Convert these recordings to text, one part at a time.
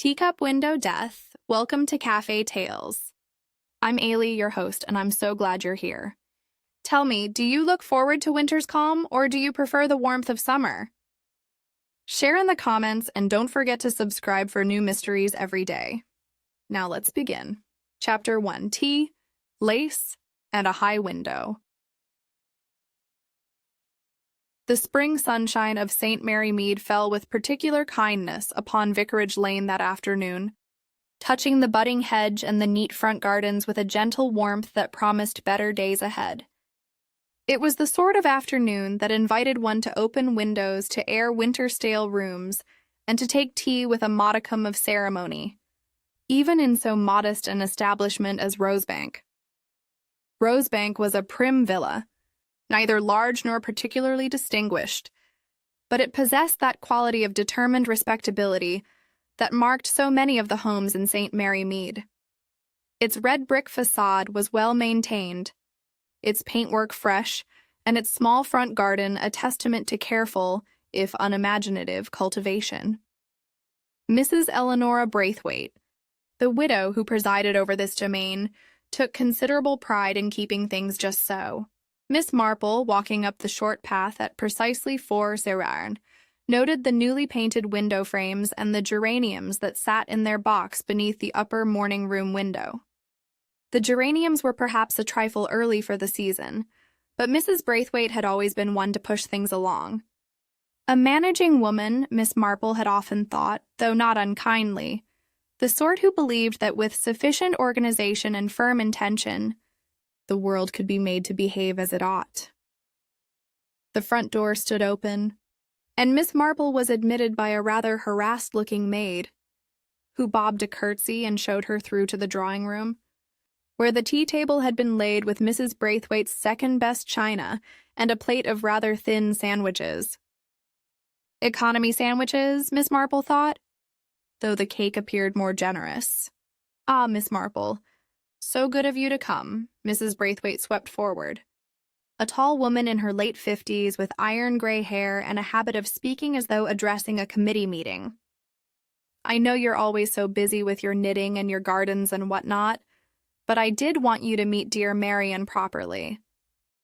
Teacup Window Death, welcome to Cafe Tales. I'm Ailey, your host, and I'm so glad you're here. Tell me, do you look forward to winter's calm, or do you prefer the warmth of summer? Share in the comments, and don't forget to subscribe for new mysteries every day. Now let's begin. Chapter 1, Tea, Lace, and a High Window. The spring sunshine of St. Mary Mead fell with particular kindness upon Vicarage Lane that afternoon, touching the budding hedge and the neat front gardens with a gentle warmth that promised better days ahead. It was the sort of afternoon that invited one to open windows to air winter-stale rooms and to take tea with a modicum of ceremony, even in so modest an establishment as Rosebank. Rosebank was a prim villa, neither large nor particularly distinguished, but it possessed that quality of determined respectability that marked so many of the homes in St. Mary Mead. Its red brick facade was well maintained, its paintwork fresh, and its small front garden a testament to careful, if unimaginative, cultivation. Mrs. Eleanora Braithwaite, the widow who presided over this domain, took considerable pride in keeping things just so. Miss Marple, walking up the short path at precisely 4:00, noted the newly painted window frames and the geraniums that sat in their box beneath the upper morning-room window. The geraniums were perhaps a trifle early for the season, but Mrs. Braithwaite had always been one to push things along. A managing woman, Miss Marple had often thought, though not unkindly, the sort who believed that with sufficient organization and firm intention, the world could be made to behave as it ought. The front door stood open, and Miss Marple was admitted by a rather harassed-looking maid, who bobbed a curtsy and showed her through to the drawing-room, where the tea-table had been laid with Mrs. Braithwaite's second-best china and a plate of rather thin sandwiches. Economy sandwiches, Miss Marple thought, though the cake appeared more generous. Ah, Miss Marple, so good of you to come. Mrs. Braithwaite swept forward. A tall woman in her late 50s with iron-gray hair and a habit of speaking as though addressing a committee meeting. I know you're always so busy with your knitting and your gardens and whatnot, but I did want you to meet dear Marian properly.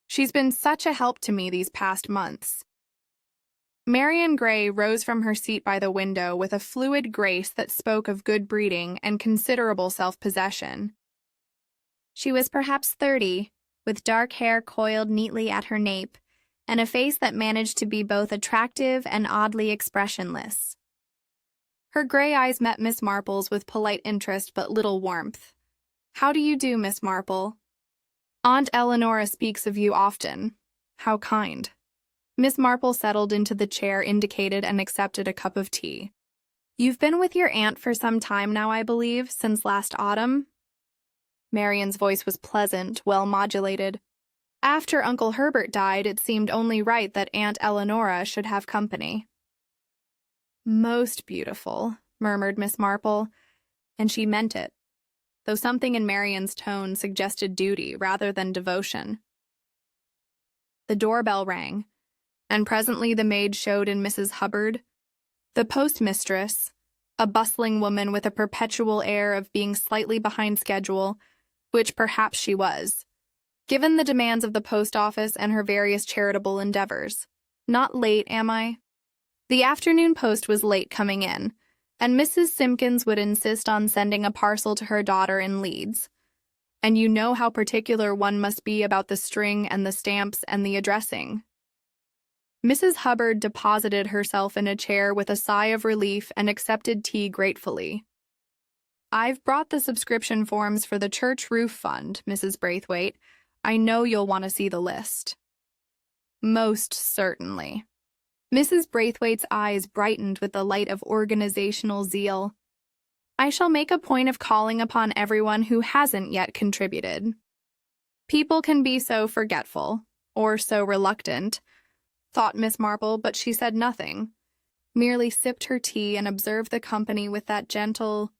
She's been such a help to me these past months. Marian Gray rose from her seat by the window with a fluid grace that spoke of good breeding and considerable self-possession. She was perhaps 30, with dark hair coiled neatly at her nape, and a face that managed to be both attractive and oddly expressionless. Her gray eyes met Miss Marple's with polite interest but little warmth. How do you do, Miss Marple? Aunt Eleanora speaks of you often. How kind. Miss Marple settled into the chair indicated and accepted a cup of tea. You've been with your aunt for some time now, I believe, since last autumn? Marian's voice was pleasant, well-modulated. After Uncle Herbert died, it seemed only right that Aunt Eleanora should have company. Most beautiful, murmured Miss Marple, and she meant it, though something in Marian's tone suggested duty rather than devotion. The doorbell rang, and presently the maid showed in Mrs. Hubbard, the postmistress, a bustling woman with a perpetual air of being slightly behind schedule, which perhaps she was, given the demands of the post office and her various charitable endeavors. Not late, am I? The afternoon post was late coming in, and Mrs. Simpkins would insist on sending a parcel to her daughter in Leeds. And you know how particular one must be about the string and the stamps and the addressing. Mrs. Hubbard deposited herself in a chair with a sigh of relief and accepted tea gratefully. I've brought the subscription forms for the church roof fund, Mrs. Braithwaite. I know you'll want to see the list. Most certainly. Mrs. Braithwaite's eyes brightened with the light of organizational zeal. I shall make a point of calling upon everyone who hasn't yet contributed. People can be so forgetful, or so reluctant, thought Miss Marple, but she said nothing, merely sipped her tea and observed the company with that gentle,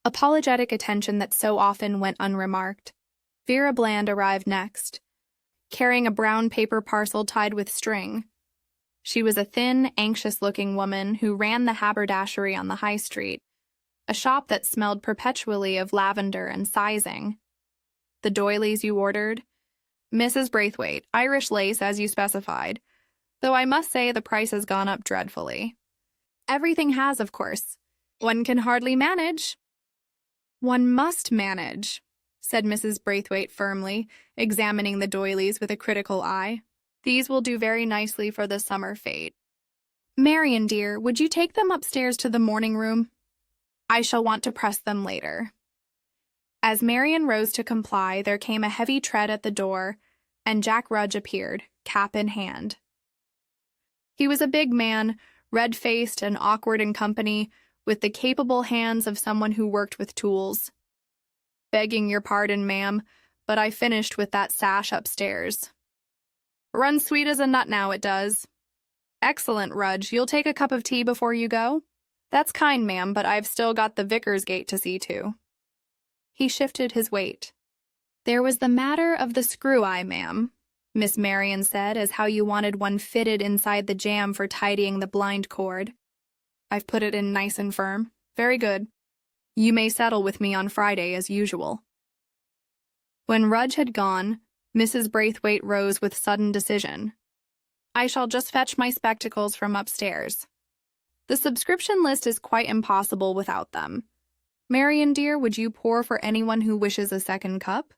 apologetic attention that so often went unremarked. Vera Bland arrived next, carrying a brown paper parcel tied with string. She was a thin, anxious-looking woman who ran the haberdashery on the high street, a shop that smelled perpetually of lavender and sizing. The doilies you ordered? Mrs. Braithwaite, Irish lace as you specified, though I must say the price has gone up dreadfully. Everything has, of course. One can hardly manage. One must manage, said Mrs. Braithwaite firmly, examining the doilies with a critical eye. These will do very nicely for the summer fete. Marian, dear, would you take them upstairs to the morning room? I shall want to press them later. As Marian rose to comply, there came a heavy tread at the door, and Jack Rudge appeared, cap in hand. He was a big man, red-faced and awkward in company, with the capable hands of someone who worked with tools. Begging your pardon, ma'am, but I finished with that sash upstairs. Runs sweet as a nut now, it does. Excellent, Rudge. You'll take a cup of tea before you go? That's kind, ma'am, but I've still got the vicar's gate to see to. He shifted his weight. There was the matter of the screw-eye, ma'am, Miss Marian said, as how you wanted one fitted inside the jamb for tidying the blind cord. I've put it in nice and firm. Very good. You may settle with me on Friday as usual. When Rudge had gone, Mrs. Braithwaite rose with sudden decision. I shall just fetch my spectacles from upstairs. The subscription list is quite impossible without them. Marian, dear, would you pour for anyone who wishes a second cup?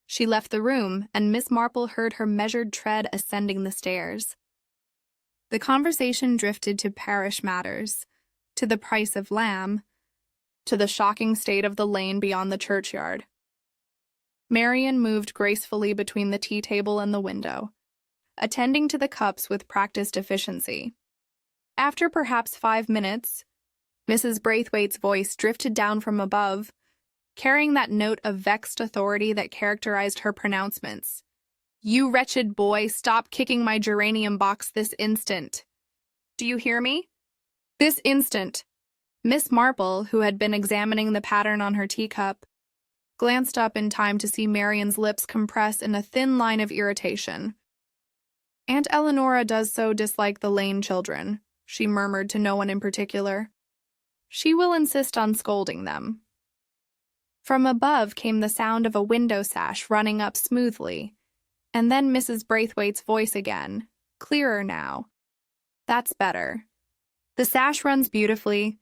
She left the room, and Miss Marple heard her measured tread ascending the stairs. The conversation drifted to parish matters, to the price of lamb, to the shocking state of the lane beyond the churchyard. Marian moved gracefully between the tea table and the window, attending to the cups with practiced efficiency. After perhaps 5 minutes, Mrs. Braithwaite's voice drifted down from above, carrying that note of vexed authority that characterized her pronouncements. You wretched boy, stop kicking my geranium box this instant. Do you hear me? This instant. Miss Marple, who had been examining the pattern on her teacup, glanced up in time to see Marian's lips compress in a thin line of irritation. Aunt Eleanora does so dislike the Lane children, she murmured to no one in particular. She will insist on scolding them. From above came the sound of a window sash running up smoothly, and then Mrs. Braithwaite's voice again, clearer now. That's better. The sash runs beautifully.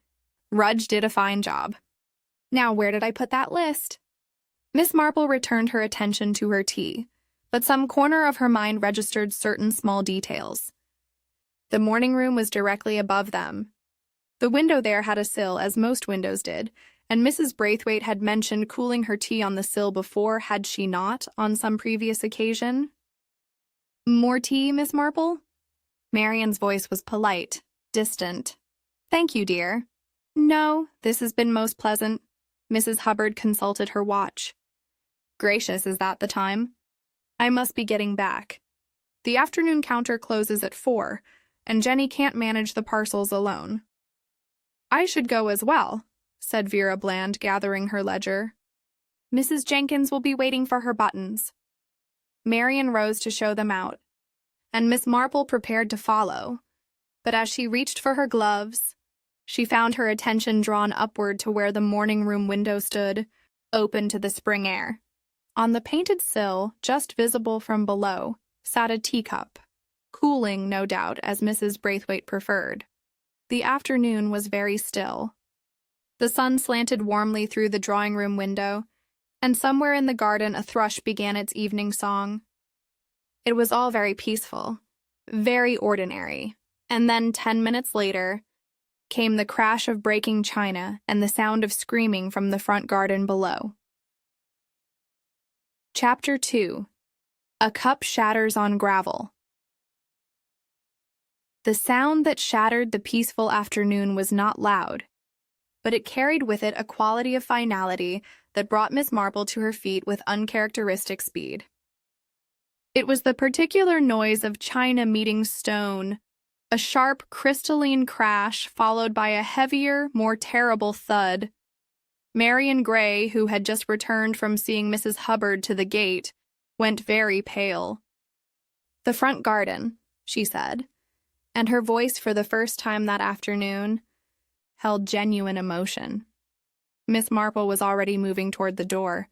Rudge did a fine job. Now, where did I put that list? Miss Marple returned her attention to her tea, but some corner of her mind registered certain small details. The morning room was directly above them. The window there had a sill, as most windows did, and Mrs. Braithwaite had mentioned cooling her tea on the sill before, had she not, on some previous occasion? More tea, Miss Marple? Marian's voice was polite, distant. Thank you, dear. No, this has been most pleasant. Mrs. Hubbard consulted her watch. Gracious, is that the time? I must be getting back. The afternoon counter closes at 4, and Jenny can't manage the parcels alone. I should go as well, said Vera Bland, gathering her ledger. Mrs. Jenkins will be waiting for her buttons. Marian rose to show them out, and Miss Marple prepared to follow, but as she reached for her gloves, she found her attention drawn upward to where the morning room window stood, open to the spring air. On the painted sill, just visible from below, sat a teacup, cooling, no doubt, as Mrs. Braithwaite preferred. The afternoon was very still. The sun slanted warmly through the drawing-room window, and somewhere in the garden a thrush began its evening song. It was all very peaceful, very ordinary, and then 10 minutes later came the crash of breaking china and the sound of screaming from the front garden below. Chapter 2. A Cup Shatters on Gravel. The sound that shattered the peaceful afternoon was not loud, but it carried with it a quality of finality that brought Miss Marple to her feet with uncharacteristic speed. It was the particular noise of china meeting stone, a sharp, crystalline crash followed by a heavier, more terrible thud. Marian Gray, who had just returned from seeing Mrs. Hubbard to the gate, went very pale. The front garden, she said, and her voice for the first time that afternoon held genuine emotion. Miss Marple was already moving toward the door,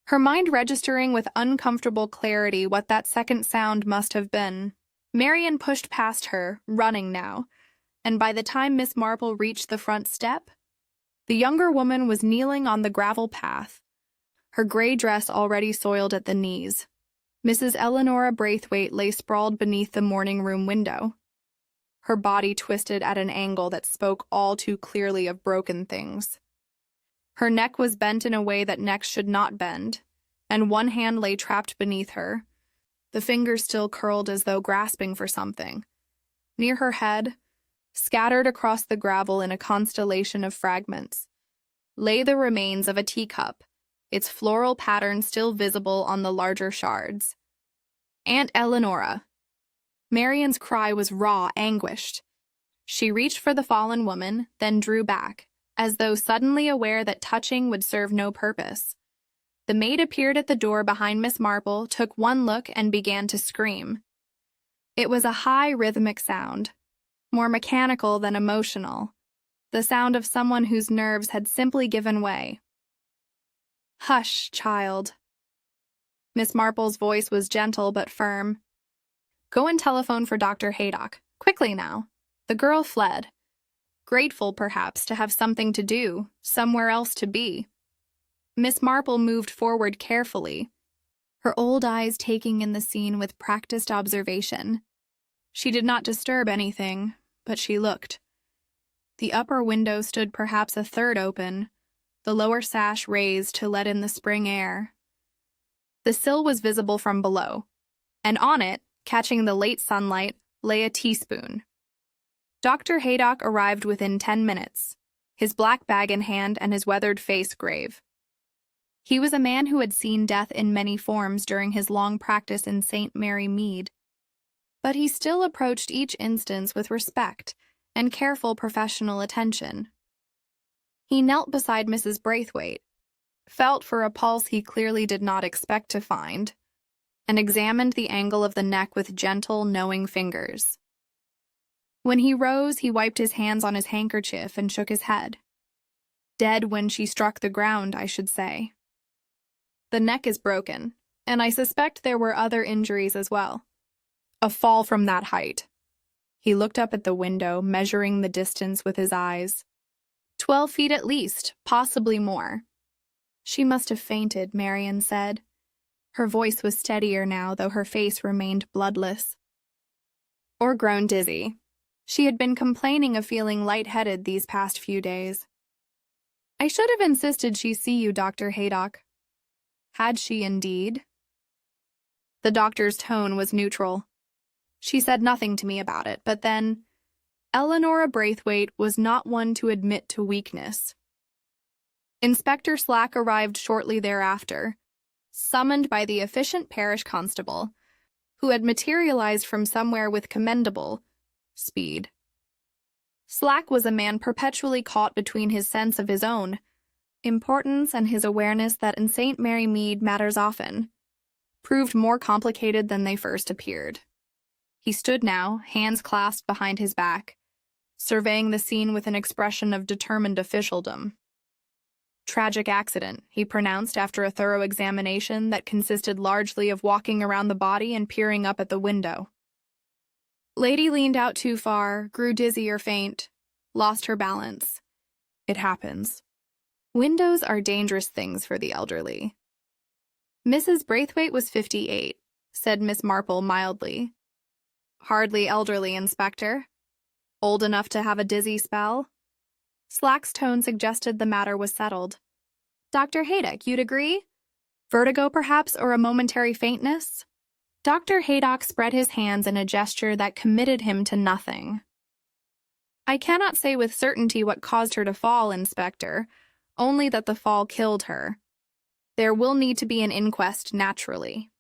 her mind registering with uncomfortable clarity what that second sound must have been. Marian pushed past her, running now, and by the time Miss Marple reached the front step, the younger woman was kneeling on the gravel path, her gray dress already soiled at the knees. Mrs. Eleanora Braithwaite lay sprawled beneath the morning room window, her body twisted at an angle that spoke all too clearly of broken things. Her neck was bent in a way that necks should not bend, and one hand lay trapped beneath her, the fingers still curled as though grasping for something. Near her head, scattered across the gravel in a constellation of fragments, lay the remains of a teacup, its floral pattern still visible on the larger shards. "Aunt Eleanora!" Marian's cry was raw, anguished. She reached for the fallen woman, then drew back, as though suddenly aware that touching would serve no purpose. The maid appeared at the door behind Miss Marple, took one look, and began to scream. It was a high, rhythmic sound, more mechanical than emotional, the sound of someone whose nerves had simply given way. "Hush, child." Miss Marple's voice was gentle but firm. "Go and telephone for Dr. Haydock. Quickly now." The girl fled, grateful perhaps to have something to do, somewhere else to be. Miss Marple moved forward carefully, her old eyes taking in the scene with practiced observation. She did not disturb anything, but she looked. The upper window stood perhaps a third open, the lower sash raised to let in the spring air. The sill was visible from below, and on it, catching the late sunlight, lay a teaspoon. Dr. Haydock arrived within 10 minutes, his black bag in hand and his weathered face grave. He was a man who had seen death in many forms during his long practice in St. Mary Mead, but he still approached each instance with respect and careful professional attention. He knelt beside Mrs. Braithwaite, felt for a pulse he clearly did not expect to find, and examined the angle of the neck with gentle, knowing fingers. When he rose, he wiped his hands on his handkerchief and shook his head. "Dead when she struck the ground, I should say. The neck is broken, and I suspect there were other injuries as well. A fall from that height." He looked up at the window, measuring the distance with his eyes. 12 feet at least, possibly more. "She must have fainted," Marian said. Her voice was steadier now, though her face remained bloodless. "Or grown dizzy. She had been complaining of feeling lightheaded these past few days. I should have insisted she see you, Dr. Haydock." Had she indeed? The doctor's tone was neutral. "She said nothing to me about it, but then, Eleanora Braithwaite was not one to admit to weakness." Inspector Slack arrived shortly thereafter, summoned by the efficient parish constable, who had materialized from somewhere with commendable speed. Slack was a man perpetually caught between his sense of his own importance and his awareness that in St. Mary Mead matters often proved more complicated than they first appeared. He stood now, hands clasped behind his back, surveying the scene with an expression of determined officialdom. "Tragic accident," he pronounced after a thorough examination that consisted largely of walking around the body and peering up at the window. "Lady leaned out too far, grew dizzy or faint, lost her balance. It happens. Windows are dangerous things for the elderly." "Mrs. Braithwaite was 58, said Miss Marple mildly. "Hardly elderly, Inspector. Old enough to have a dizzy spell?" Slack's tone suggested the matter was settled. "Dr. Haydock, you'd agree? Vertigo, perhaps, or a momentary faintness?" Dr. Haydock spread his hands in a gesture that committed him to nothing. "I cannot say with certainty what caused her to fall, Inspector, only that the fall killed her. There will need to be an inquest, naturally."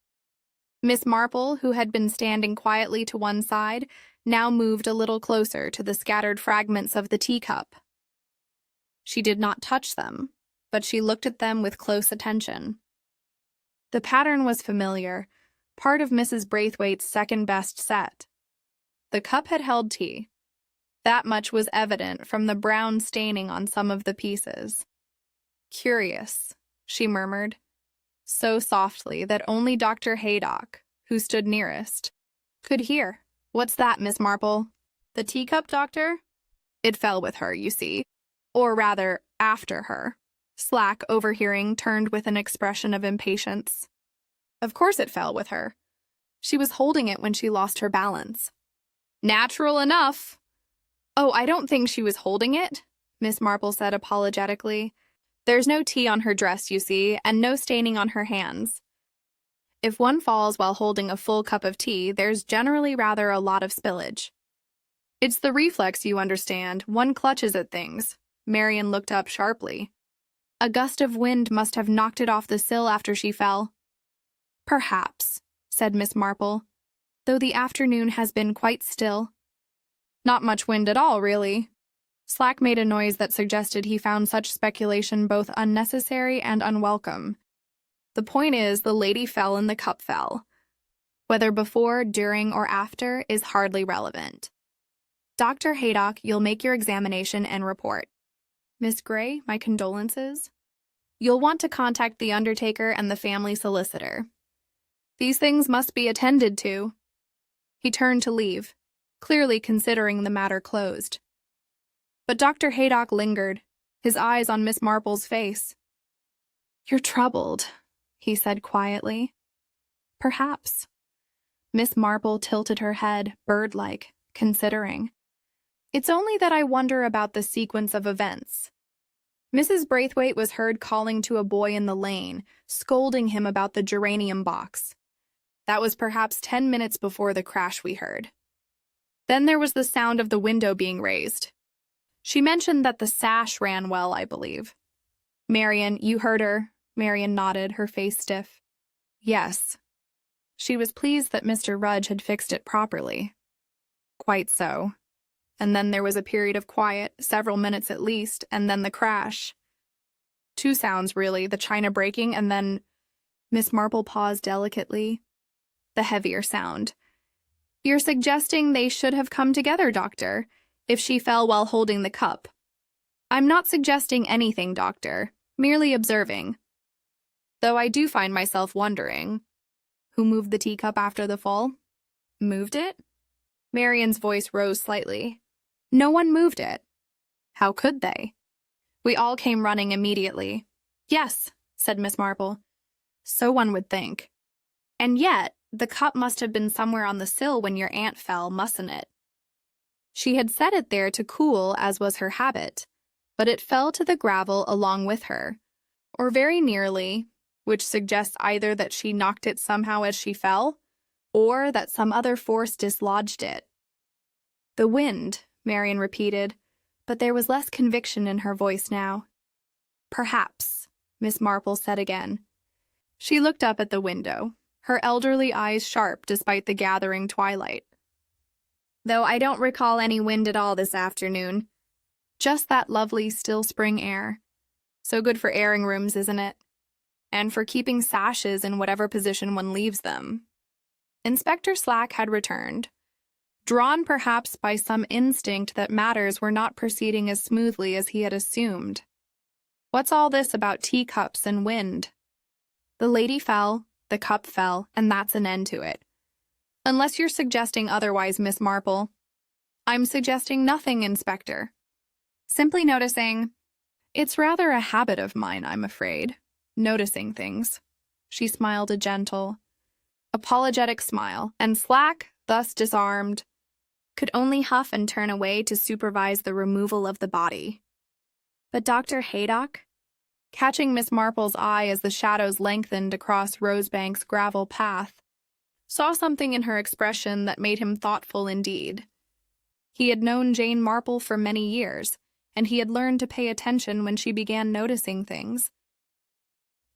Miss Marple, who had been standing quietly to one side, now moved a little closer to the scattered fragments of the teacup. She did not touch them, but she looked at them with close attention. The pattern was familiar, part of Mrs. Braithwaite's second-best set. The cup had held tea. That much was evident from the brown staining on some of the pieces. Curious, she murmured, so softly that only Dr. Haydock, who stood nearest, could hear. What's that, Miss Marple? The teacup, doctor? It fell with her, you see. Or rather, after her. Slack, overhearing, turned with an expression of impatience. Of course it fell with her. She was holding it when she lost her balance. Natural enough. Oh, I don't think she was holding it, Miss Marple said apologetically. There's no tea on her dress, you see, and no staining on her hands. If one falls while holding a full cup of tea, there's generally rather a lot of spillage. It's the reflex, you understand. One clutches at things. Marian looked up sharply. A gust of wind must have knocked it off the sill after she fell. Perhaps, said Miss Marple, though the afternoon has been quite still. Not much wind at all, really. Slack made a noise that suggested he found such speculation both unnecessary and unwelcome. The point is, the lady fell and the cup fell. Whether before, during, or after is hardly relevant. Dr. Haydock, you'll make your examination and report. Miss Gray, my condolences. You'll want to contact the undertaker and the family solicitor. These things must be attended to. He turned to leave, clearly considering the matter closed. But Dr. Haydock lingered, his eyes on Miss Marple's face. You're troubled, he said quietly. Perhaps. Miss Marple tilted her head, bird-like, considering. It's only that I wonder about the sequence of events. Mrs. Braithwaite was heard calling to a boy in the lane, scolding him about the geranium box. That was perhaps 10 minutes before the crash we heard. Then there was the sound of the window being raised. She mentioned that the sash ran well, I believe. Marian, you heard her? Marian nodded, her face stiff. Yes. She was pleased that Mr. Rudge had fixed it properly. Quite so. And then there was a period of quiet, several minutes at least, and then the crash. Two sounds, really, the china breaking and then... Miss Marple paused delicately. The heavier sound. You're suggesting they should have come together, Doctor, if she fell while holding the cup. I'm not suggesting anything, Doctor, merely observing. Though I do find myself wondering. Who moved the teacup after the fall? Moved it? Marian's voice rose slightly. No one moved it. How could they? We all came running immediately. Yes, said Miss Marple. So one would think. And yet, the cup must have been somewhere on the sill when your aunt fell, mustn't it? She had set it there to cool, as was her habit, but it fell to the gravel along with her, or very nearly, which suggests either that she knocked it somehow as she fell, or that some other force dislodged it. The wind, Marian repeated, but there was less conviction in her voice now. Perhaps, Miss Marple said again. She looked up at the window, her elderly eyes sharp despite the gathering twilight. Though I don't recall any wind at all this afternoon. Just that lovely still spring air. So good for airing rooms, isn't it? And for keeping sashes in whatever position one leaves them. Inspector Slack had returned, drawn perhaps by some instinct that matters were not proceeding as smoothly as he had assumed. What's all this about teacups and wind? The lady fell, the cup fell, and that's an end to it. Unless you're suggesting otherwise, Miss Marple. I'm suggesting nothing, Inspector. Simply noticing. It's rather a habit of mine, I'm afraid. Noticing things. She smiled a gentle, apologetic smile, and Slack, thus disarmed, could only huff and turn away to supervise the removal of the body. But Dr. Haydock, catching Miss Marple's eye as the shadows lengthened across Rosebank's gravel path, saw something in her expression that made him thoughtful indeed. He had known Jane Marple for many years, and he had learned to pay attention when she began noticing things.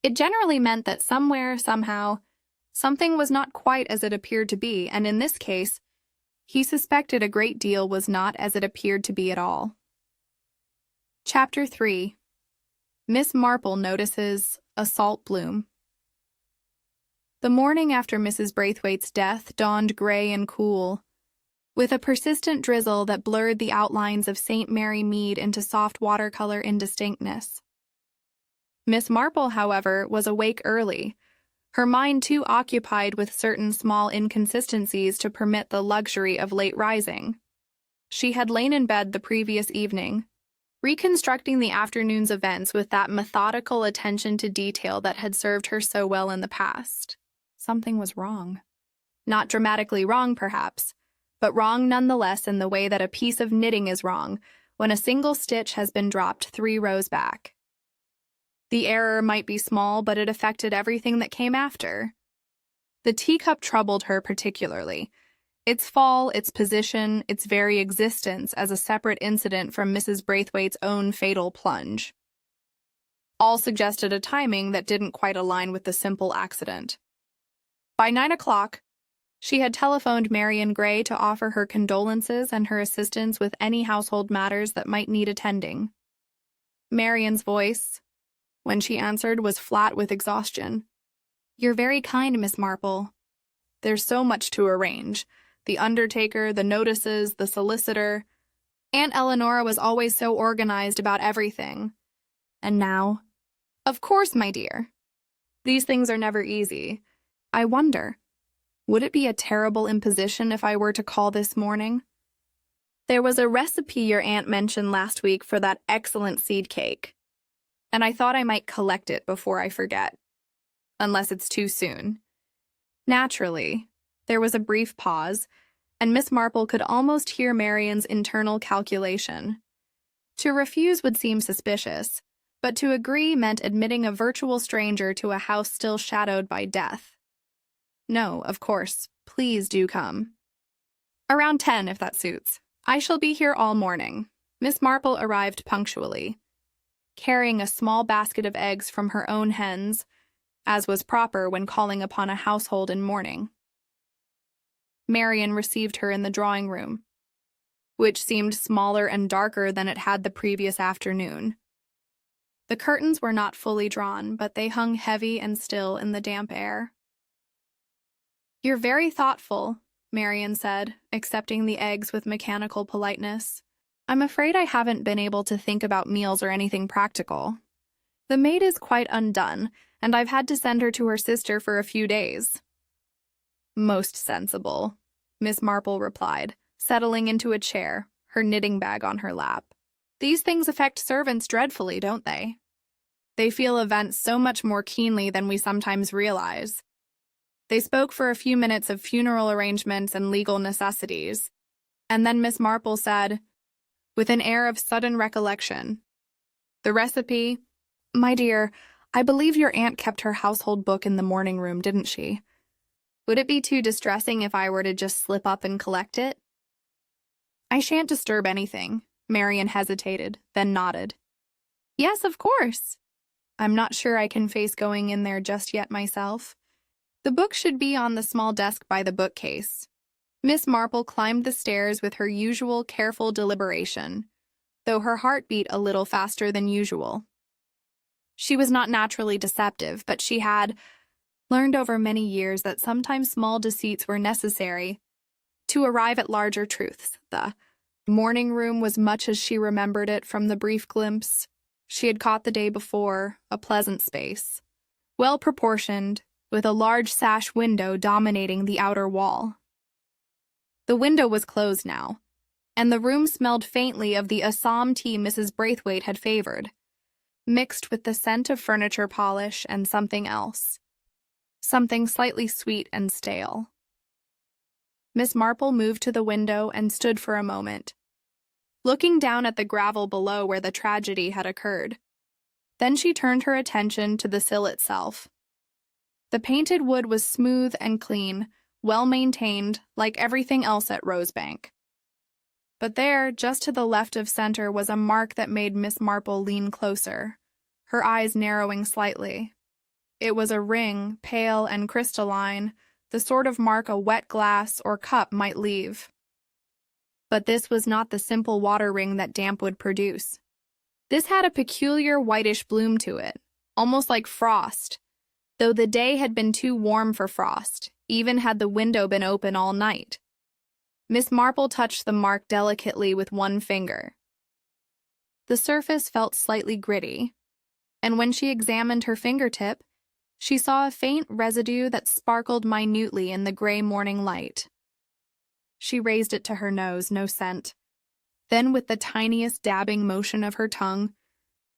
It generally meant that somewhere, somehow, something was not quite as it appeared to be, and in this case, he suspected a great deal was not as it appeared to be at all. Chapter 3. Miss Marple Notices a Salt Bloom. The morning after Mrs. Braithwaite's death dawned gray and cool, with a persistent drizzle that blurred the outlines of St. Mary Mead into soft watercolor indistinctness. Miss Marple, however, was awake early, her mind too occupied with certain small inconsistencies to permit the luxury of late rising. She had lain in bed the previous evening, reconstructing the afternoon's events with that methodical attention to detail that had served her so well in the past. Something was wrong. Not dramatically wrong, perhaps, but wrong nonetheless in the way that a piece of knitting is wrong when a single stitch has been dropped 3 rows back. The error might be small, but it affected everything that came after. The teacup troubled her particularly. Its fall, its position, its very existence as a separate incident from Mrs. Braithwaite's own fatal plunge. All suggested a timing that didn't quite align with the simple accident. By 9 o'clock, she had telephoned Marian Gray to offer her condolences and her assistance with any household matters that might need attending. Marian's voice, when she answered, was flat with exhaustion. "You're very kind, Miss Marple. There's so much to arrange. The undertaker, the notices, the solicitor. Aunt Eleanor was always so organized about everything. And now? Of course, my dear. These things are never easy. I wonder, would it be a terrible imposition if I were to call this morning? There was a recipe your aunt mentioned last week for that excellent seed cake, and I thought I might collect it before I forget, unless it's too soon." Naturally, there was a brief pause, and Miss Marple could almost hear Marian's internal calculation. To refuse would seem suspicious, but to agree meant admitting a virtual stranger to a house still shadowed by death. "No, of course. Please do come." "Around 10, if that suits. I shall be here all morning." Miss Marple arrived punctually, carrying a small basket of eggs from her own hens, as was proper when calling upon a household in mourning. Marian received her in the drawing-room, which seemed smaller and darker than it had the previous afternoon. The curtains were not fully drawn, but they hung heavy and still in the damp air. "You're very thoughtful," Marian said, accepting the eggs with mechanical politeness. "I'm afraid I haven't been able to think about meals or anything practical. The maid is quite undone, and I've had to send her to her sister for a few days." "Most sensible," Miss Marple replied, settling into a chair, her knitting bag on her lap. "These things affect servants dreadfully, don't they? They feel events so much more keenly than we sometimes realize." They spoke for a few minutes of funeral arrangements and legal necessities, and then Miss Marple said, with an air of sudden recollection, "The recipe? My dear, I believe your aunt kept her household book in the morning room, didn't she? Would it be too distressing if I were to just slip up and collect it?" "I shan't disturb anything." Marian hesitated, then nodded. "Yes, of course. I'm not sure I can face going in there just yet myself. The book should be on the small desk by the bookcase." Miss Marple climbed the stairs with her usual careful deliberation, though her heart beat a little faster than usual. She was not naturally deceptive, but she had learned over many years that sometimes small deceits were necessary to arrive at larger truths. The morning room was much as she remembered it from the brief glimpse she had caught the day before, a pleasant space, well-proportioned, with a large sash window dominating the outer wall. The window was closed now, and the room smelled faintly of the Assam tea Mrs. Braithwaite had favored, mixed with the scent of furniture polish and something else, something slightly sweet and stale. Miss Marple moved to the window and stood for a moment, looking down at the gravel below where the tragedy had occurred. Then she turned her attention to the sill itself. The painted wood was smooth and clean, well-maintained, like everything else at Rosebank. But there, just to the left of center, was a mark that made Miss Marple lean closer, her eyes narrowing slightly. It was a ring, pale and crystalline, the sort of mark a wet glass or cup might leave. But this was not the simple water ring that damp would produce. This had a peculiar whitish bloom to it, almost like frost, though the day had been too warm for frost, even had the window been open all night. Miss Marple touched the mark delicately with one finger. The surface felt slightly gritty, and when she examined her fingertip, she saw a faint residue that sparkled minutely in the gray morning light. She raised it to her nose, no scent. Then, with the tiniest dabbing motion of her tongue,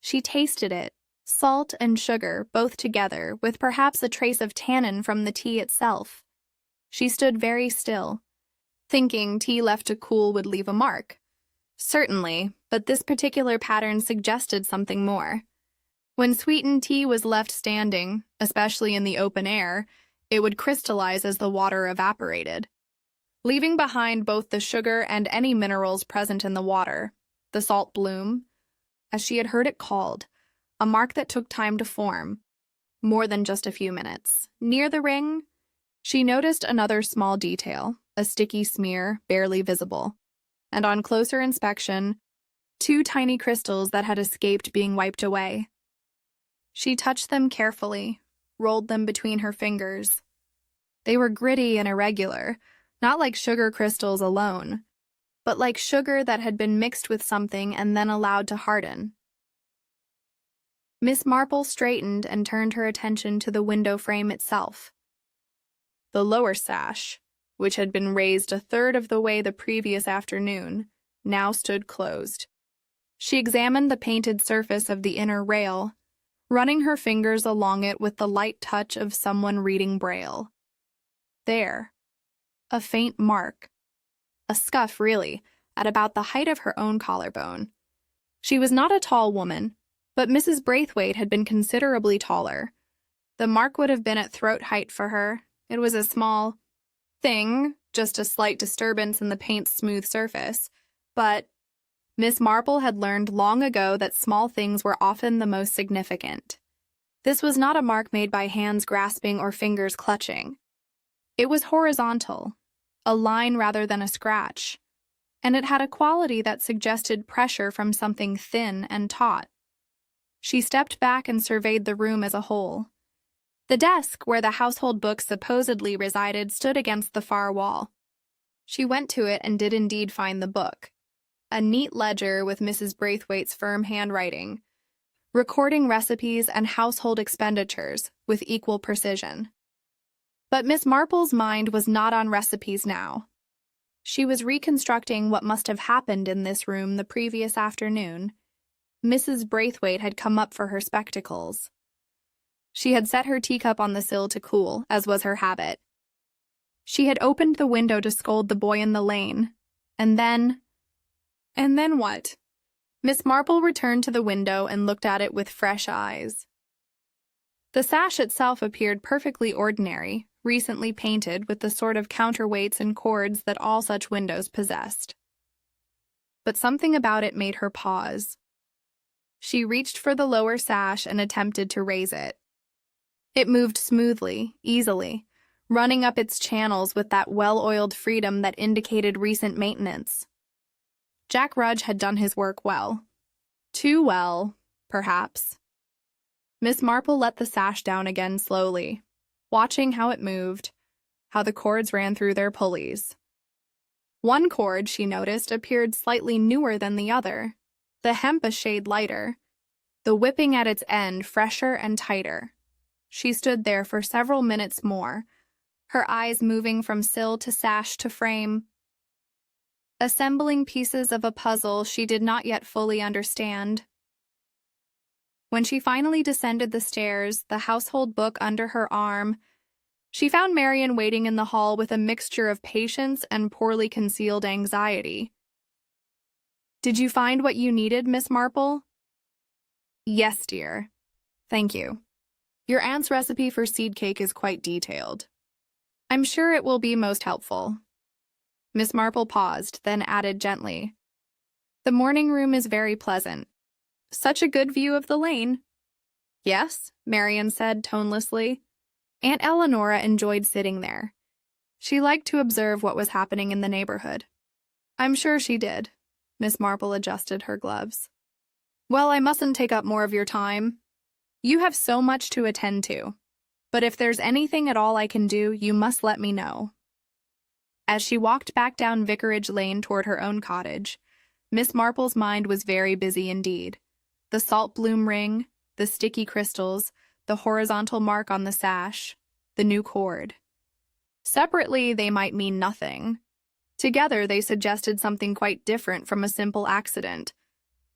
she tasted it, salt and sugar both together, with perhaps a trace of tannin from the tea itself. She stood very still, thinking tea left to cool would leave a mark. Certainly, but this particular pattern suggested something more. When sweetened tea was left standing, especially in the open air, it would crystallize as the water evaporated, leaving behind both the sugar and any minerals present in the water, the salt bloom, as she had heard it called, a mark that took time to form, more than just a few minutes. Near the ring, she noticed another small detail, a sticky smear, barely visible, and on closer inspection, 2 tiny crystals that had escaped being wiped away. She touched them carefully, rolled them between her fingers. They were gritty and irregular, not like sugar crystals alone, but like sugar that had been mixed with something and then allowed to harden. Miss Marple straightened and turned her attention to the window frame itself. The lower sash, which had been raised a third of the way the previous afternoon, now stood closed. She examined the painted surface of the inner rail, running her fingers along it with the light touch of someone reading Braille. There, a faint mark, a scuff really, at about the height of her own collarbone. She was not a tall woman, but Mrs. Braithwaite had been considerably taller. The mark would have been at throat height for her. It was a small thing, just a slight disturbance in the paint's smooth surface, but Miss Marple had learned long ago that small things were often the most significant. This was not a mark made by hands grasping or fingers clutching. It was horizontal, a line rather than a scratch, and it had a quality that suggested pressure from something thin and taut. She stepped back and surveyed the room as a whole. The desk where the household books supposedly resided stood against the far wall. She went to it and did indeed find the book, a neat ledger with Mrs. Braithwaite's firm handwriting, recording recipes and household expenditures with equal precision. But Miss Marple's mind was not on recipes now. She was reconstructing what must have happened in this room the previous afternoon. Mrs. Braithwaite had come up for her spectacles. She had set her teacup on the sill to cool, as was her habit. She had opened the window to scold the boy in the lane, and then what? Miss Marple returned to the window and looked at it with fresh eyes. The sash itself appeared perfectly ordinary, recently painted with the sort of counterweights and cords that all such windows possessed. But something about it made her pause. She reached for the lower sash and attempted to raise it. It moved smoothly, easily, running up its channels with that well-oiled freedom that indicated recent maintenance. Jack Rudge had done his work well. Too well, perhaps. Miss Marple let the sash down again slowly, watching how it moved, how the cords ran through their pulleys. One cord, she noticed, appeared slightly newer than the other, the hemp a shade lighter, the whipping at its end fresher and tighter. She stood there for several minutes more, her eyes moving from sill to sash to frame, assembling pieces of a puzzle she did not yet fully understand. When she finally descended the stairs, the household book under her arm, she found Marian waiting in the hall with a mixture of patience and poorly concealed anxiety. "Did you find what you needed, Miss Marple?" "Yes, dear. Thank you. Your aunt's recipe for seed cake is quite detailed. I'm sure it will be most helpful." Miss Marple paused, then added gently, "The morning room is very pleasant. Such a good view of the lane." "Yes," Marian said tonelessly. Aunt Eleanora enjoyed sitting there. She liked to observe what was happening in the neighborhood. "I'm sure she did." Miss Marple adjusted her gloves. "Well, I mustn't take up more of your time. You have so much to attend to. But if there's anything at all I can do, you must let me know." As she walked back down Vicarage Lane toward her own cottage, Miss Marple's mind was very busy indeed. The salt bloom ring, the sticky crystals, the horizontal mark on the sash, the new cord. Separately, they might mean nothing. Together, they suggested something quite different from a simple accident.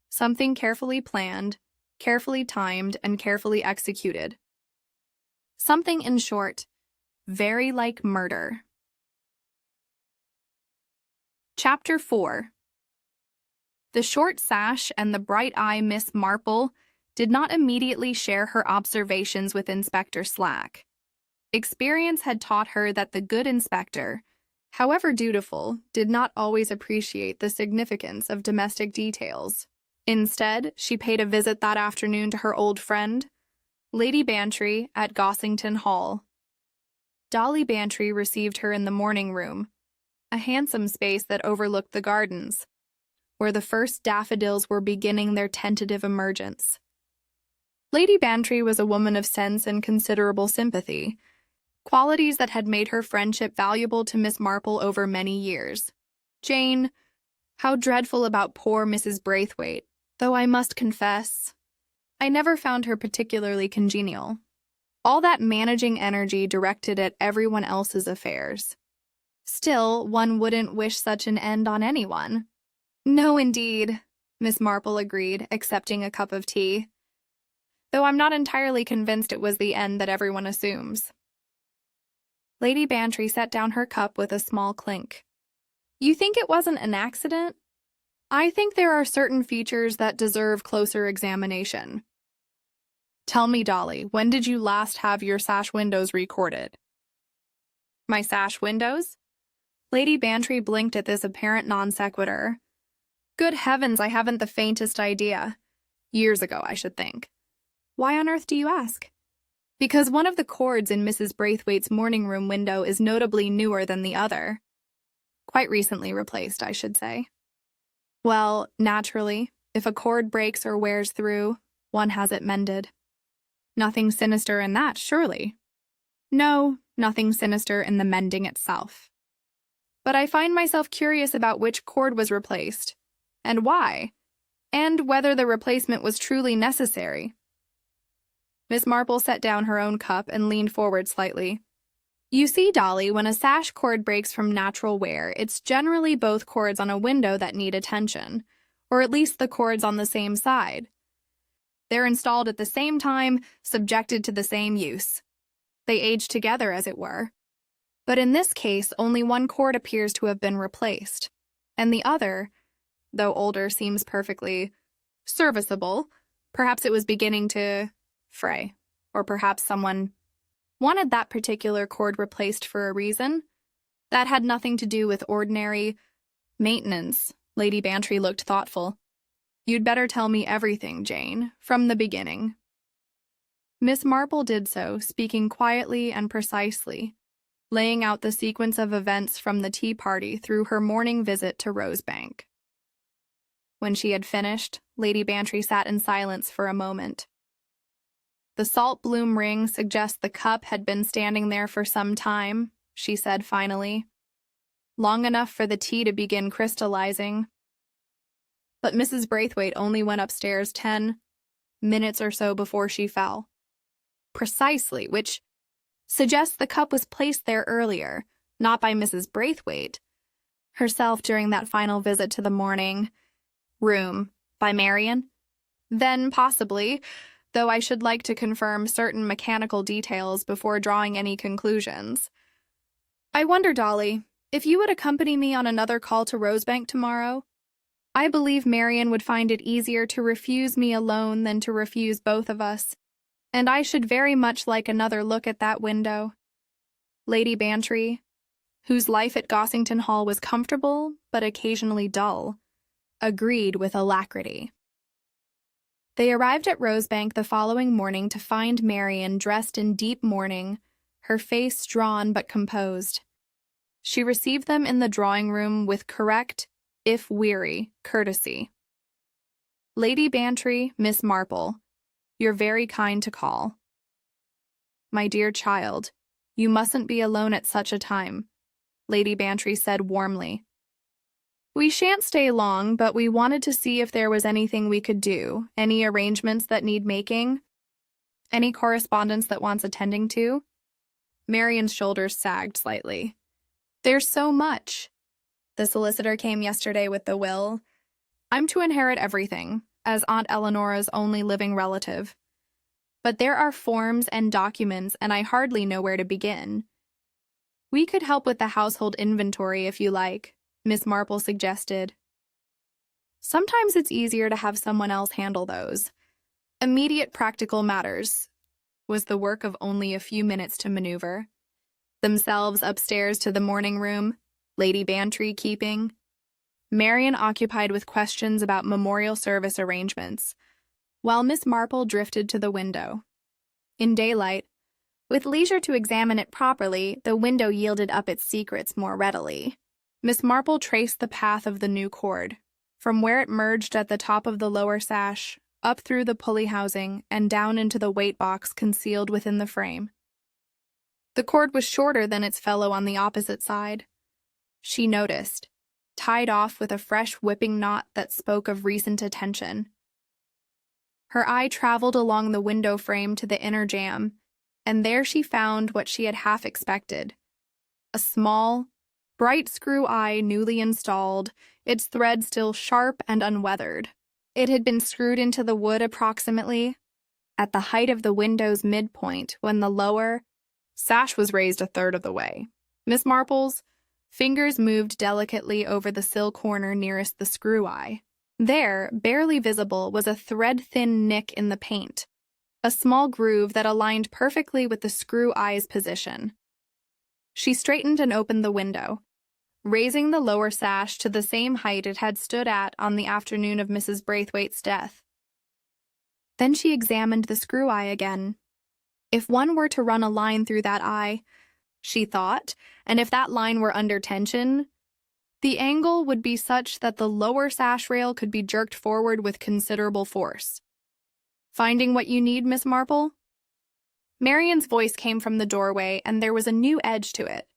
Something carefully planned, carefully timed, and carefully executed. Something, in short, very like murder. Chapter 4. The short sash and the bright-eyed Miss Marple did not immediately share her observations with Inspector Slack. Experience had taught her that the good inspector, however dutiful, did not always appreciate the significance of domestic details. Instead, she paid a visit that afternoon to her old friend, Lady Bantry, at Gossington Hall. Dolly Bantry received her in the morning room, a handsome space that overlooked the gardens, where the first daffodils were beginning their tentative emergence. Lady Bantry was a woman of sense and considerable sympathy, qualities that had made her friendship valuable to Miss Marple over many years. Jane, how dreadful about poor Mrs. Braithwaite, though I must confess, I never found her particularly congenial. All that managing energy directed at everyone else's affairs. Still, one wouldn't wish such an end on anyone. No, indeed, Miss Marple agreed, accepting a cup of tea. Though I'm not entirely convinced it was the end that everyone assumes. Lady Bantry set down her cup with a small clink. You think it wasn't an accident? I think there are certain features that deserve closer examination. Tell me, Dolly, when did you last have your sash windows recorded? My sash windows? Lady Bantry blinked at this apparent non sequitur. Good heavens, I haven't the faintest idea. Years ago, I should think. Why on earth do you ask? Because one of the cords in Mrs. Braithwaite's morning room window is notably newer than the other. Quite recently replaced, I should say. Well, naturally, if a cord breaks or wears through, one has it mended. Nothing sinister in that, surely. No, nothing sinister in the mending itself. But I find myself curious about which cord was replaced, and why, and whether the replacement was truly necessary. Miss Marple set down her own cup and leaned forward slightly. You see, Dolly, when a sash cord breaks from natural wear, it's generally both cords on a window that need attention, or at least the cords on the same side. They're installed at the same time, subjected to the same use. They age together, as it were. But in this case, only one cord appears to have been replaced, and the other, though older, seems perfectly serviceable. Perhaps it was beginning to fray, or perhaps someone wanted that particular cord replaced for a reason. That had nothing to do with ordinary maintenance. Lady Bantry looked thoughtful. You'd better tell me everything, Jane, from the beginning. Miss Marple did so, speaking quietly and precisely, laying out the sequence of events from the tea party through her morning visit to Rosebank. When she had finished, Lady Bantry sat in silence for a moment. The salt bloom ring suggests the cup had been standing there for some time, she said finally. Long enough for the tea to begin crystallizing. But Mrs. Braithwaite only went upstairs 10 minutes or so before she fell. Precisely, which suggests the cup was placed there earlier, not by Mrs. Braithwaite herself during that final visit to the morning room, by Marian. Then, possibly, though I should like to confirm certain mechanical details before drawing any conclusions. I wonder, Dolly, if you would accompany me on another call to Rosebank tomorrow? I believe Marian would find it easier to refuse me alone than to refuse both of us, and I should very much like another look at that window. Lady Bantry, whose life at Gossington Hall was comfortable but occasionally dull, agreed with alacrity. They arrived at Rosebank the following morning to find Marian dressed in deep mourning, her face drawn but composed. She received them in the drawing-room with correct, if weary, courtesy. Lady Bantry, Miss Marple, you're very kind to call. My dear child, you mustn't be alone at such a time, Lady Bantry said warmly. We shan't stay long, but we wanted to see if there was anything we could do, any arrangements that need making. Any correspondence that wants attending to? Marian's shoulders sagged slightly. There's so much. The solicitor came yesterday with the will. I'm to inherit everything, as Aunt Eleanora's only living relative. But there are forms and documents, and I hardly know where to begin. We could help with the household inventory if you like, Miss Marple suggested. Sometimes it's easier to have someone else handle those. Immediate practical matters was the work of only a few minutes to maneuver. Themselves upstairs to the morning room, Lady Bantry keeping. Marian occupied with questions about memorial service arrangements, while Miss Marple drifted to the window. In daylight, with leisure to examine it properly, the window yielded up its secrets more readily. Miss Marple traced the path of the new cord, from where it merged at the top of the lower sash, up through the pulley housing, and down into the weight box concealed within the frame. The cord was shorter than its fellow on the opposite side. She noticed, tied off with a fresh whipping knot that spoke of recent attention. Her eye traveled along the window frame to the inner jamb, and there she found what she had half expected. A small, bright screw eye newly installed, its thread still sharp and unweathered. It had been screwed into the wood approximately at the height of the window's midpoint when the lower sash was raised a third of the way. Miss Marple's fingers moved delicately over the sill corner nearest the screw eye. There, barely visible, was a thread-thin nick in the paint, a small groove that aligned perfectly with the screw eye's position. She straightened and opened the window, raising the lower sash to the same height it had stood at on the afternoon of Mrs. Braithwaite's death. Then she examined the screw eye again. If one were to run a line through that eye, she thought, and if that line were under tension, the angle would be such that the lower sash rail could be jerked forward with considerable force. Finding what you need, Miss Marple? Marian's voice came from the doorway, and there was a new edge to it.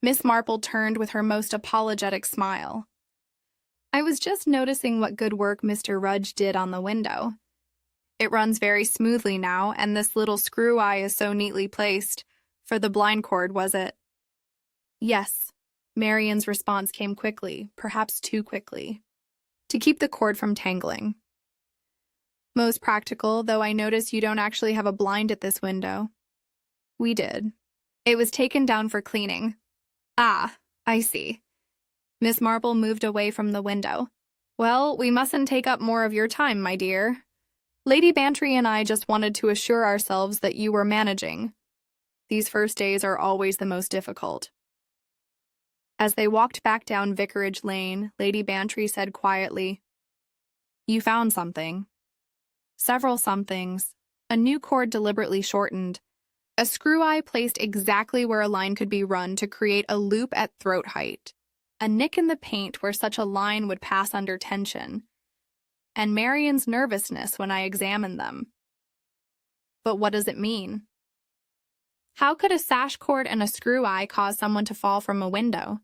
Miss Marple turned with her most apologetic smile. I was just noticing what good work Mr. Rudge did on the window. It runs very smoothly now, and this little screw eye is so neatly placed. For the blind cord, was it? Yes. Marian's response came quickly, perhaps too quickly, to keep the cord from tangling. Most practical, though I notice you don't actually have a blind at this window. We did. It was taken down for cleaning. Ah, I see. Miss Marple moved away from the window. Well, we mustn't take up more of your time, my dear. Lady Bantry and I just wanted to assure ourselves that you were managing. These first days are always the most difficult. As they walked back down Vicarage Lane, Lady Bantry said quietly, You found something. Several somethings. A new cord deliberately shortened. A screw eye placed exactly where a line could be run to create a loop at throat height. A nick in the paint where such a line would pass under tension. And Marian's nervousness when I examined them. But what does it mean? How could a sash cord and a screw eye cause someone to fall from a window?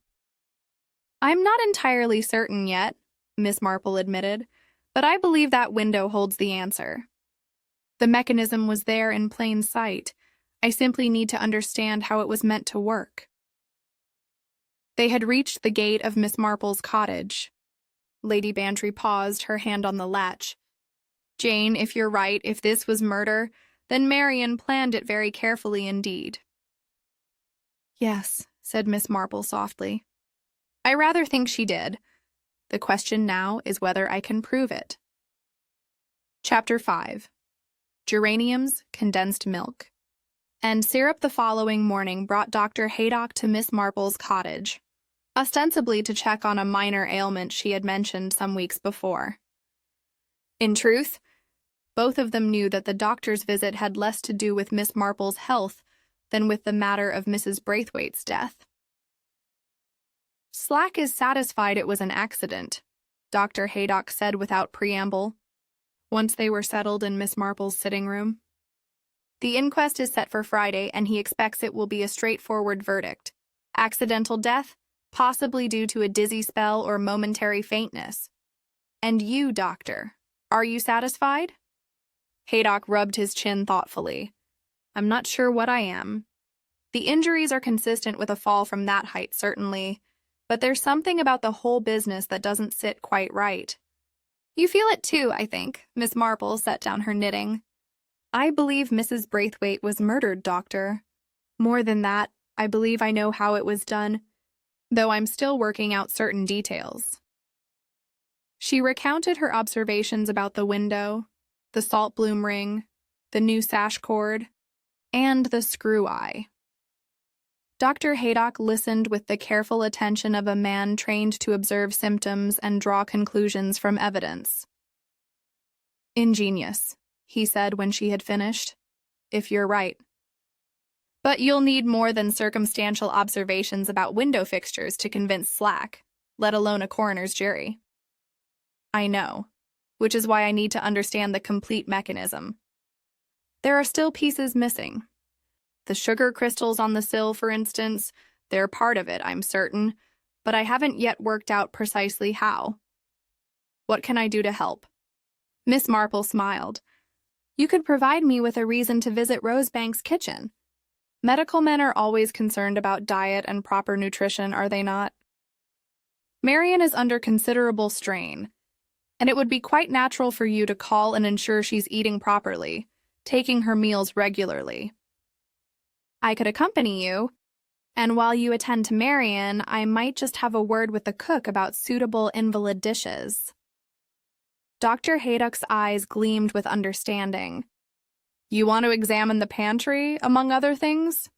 I'm not entirely certain yet, Miss Marple admitted, but I believe that window holds the answer. The mechanism was there in plain sight. I simply need to understand how it was meant to work. They had reached the gate of Miss Marple's cottage. Lady Bantry paused, her hand on the latch. Jane, if you're right, if this was murder, then Marian planned it very carefully indeed. Yes, said Miss Marple softly. I rather think she did. The question now is whether I can prove it. Chapter 5. Geraniums, Condensed Milk. And syrup the following morning brought Dr. Haydock to Miss Marple's cottage, ostensibly to check on a minor ailment she had mentioned some weeks before. In truth, both of them knew that the doctor's visit had less to do with Miss Marple's health than with the matter of Mrs. Braithwaite's death. Slack is satisfied it was an accident, Dr. Haydock said without preamble, once they were settled in Miss Marple's sitting room. The inquest is set for Friday, and he expects it will be a straightforward verdict. Accidental death, possibly due to a dizzy spell or momentary faintness. And you, doctor, are you satisfied? Haydock rubbed his chin thoughtfully. I'm not sure what I am. The injuries are consistent with a fall from that height, certainly, but there's something about the whole business that doesn't sit quite right. You feel it too, I think. Miss Marple set down her knitting. I believe Mrs. Braithwaite was murdered, Doctor. More than that, I believe I know how it was done, though I'm still working out certain details. She recounted her observations about the window, the salt bloom ring, the new sash cord, and the screw eye. Dr. Haydock listened with the careful attention of a man trained to observe symptoms and draw conclusions from evidence. Ingenious, he said when she had finished, if you're right. But you'll need more than circumstantial observations about window fixtures to convince Slack, let alone a coroner's jury. I know, which is why I need to understand the complete mechanism. There are still pieces missing. The sugar crystals on the sill, for instance, they're part of it, I'm certain, but I haven't yet worked out precisely how. What can I do to help? Miss Marple smiled. You could provide me with a reason to visit Rosebank's kitchen. Medical men are always concerned about diet and proper nutrition, are they not? Marian is under considerable strain, and it would be quite natural for you to call and ensure she's eating properly, taking her meals regularly. I could accompany you, and while you attend to Marian, I might just have a word with the cook about suitable invalid dishes. Dr. Haydock's eyes gleamed with understanding. You want to examine the pantry, among other things?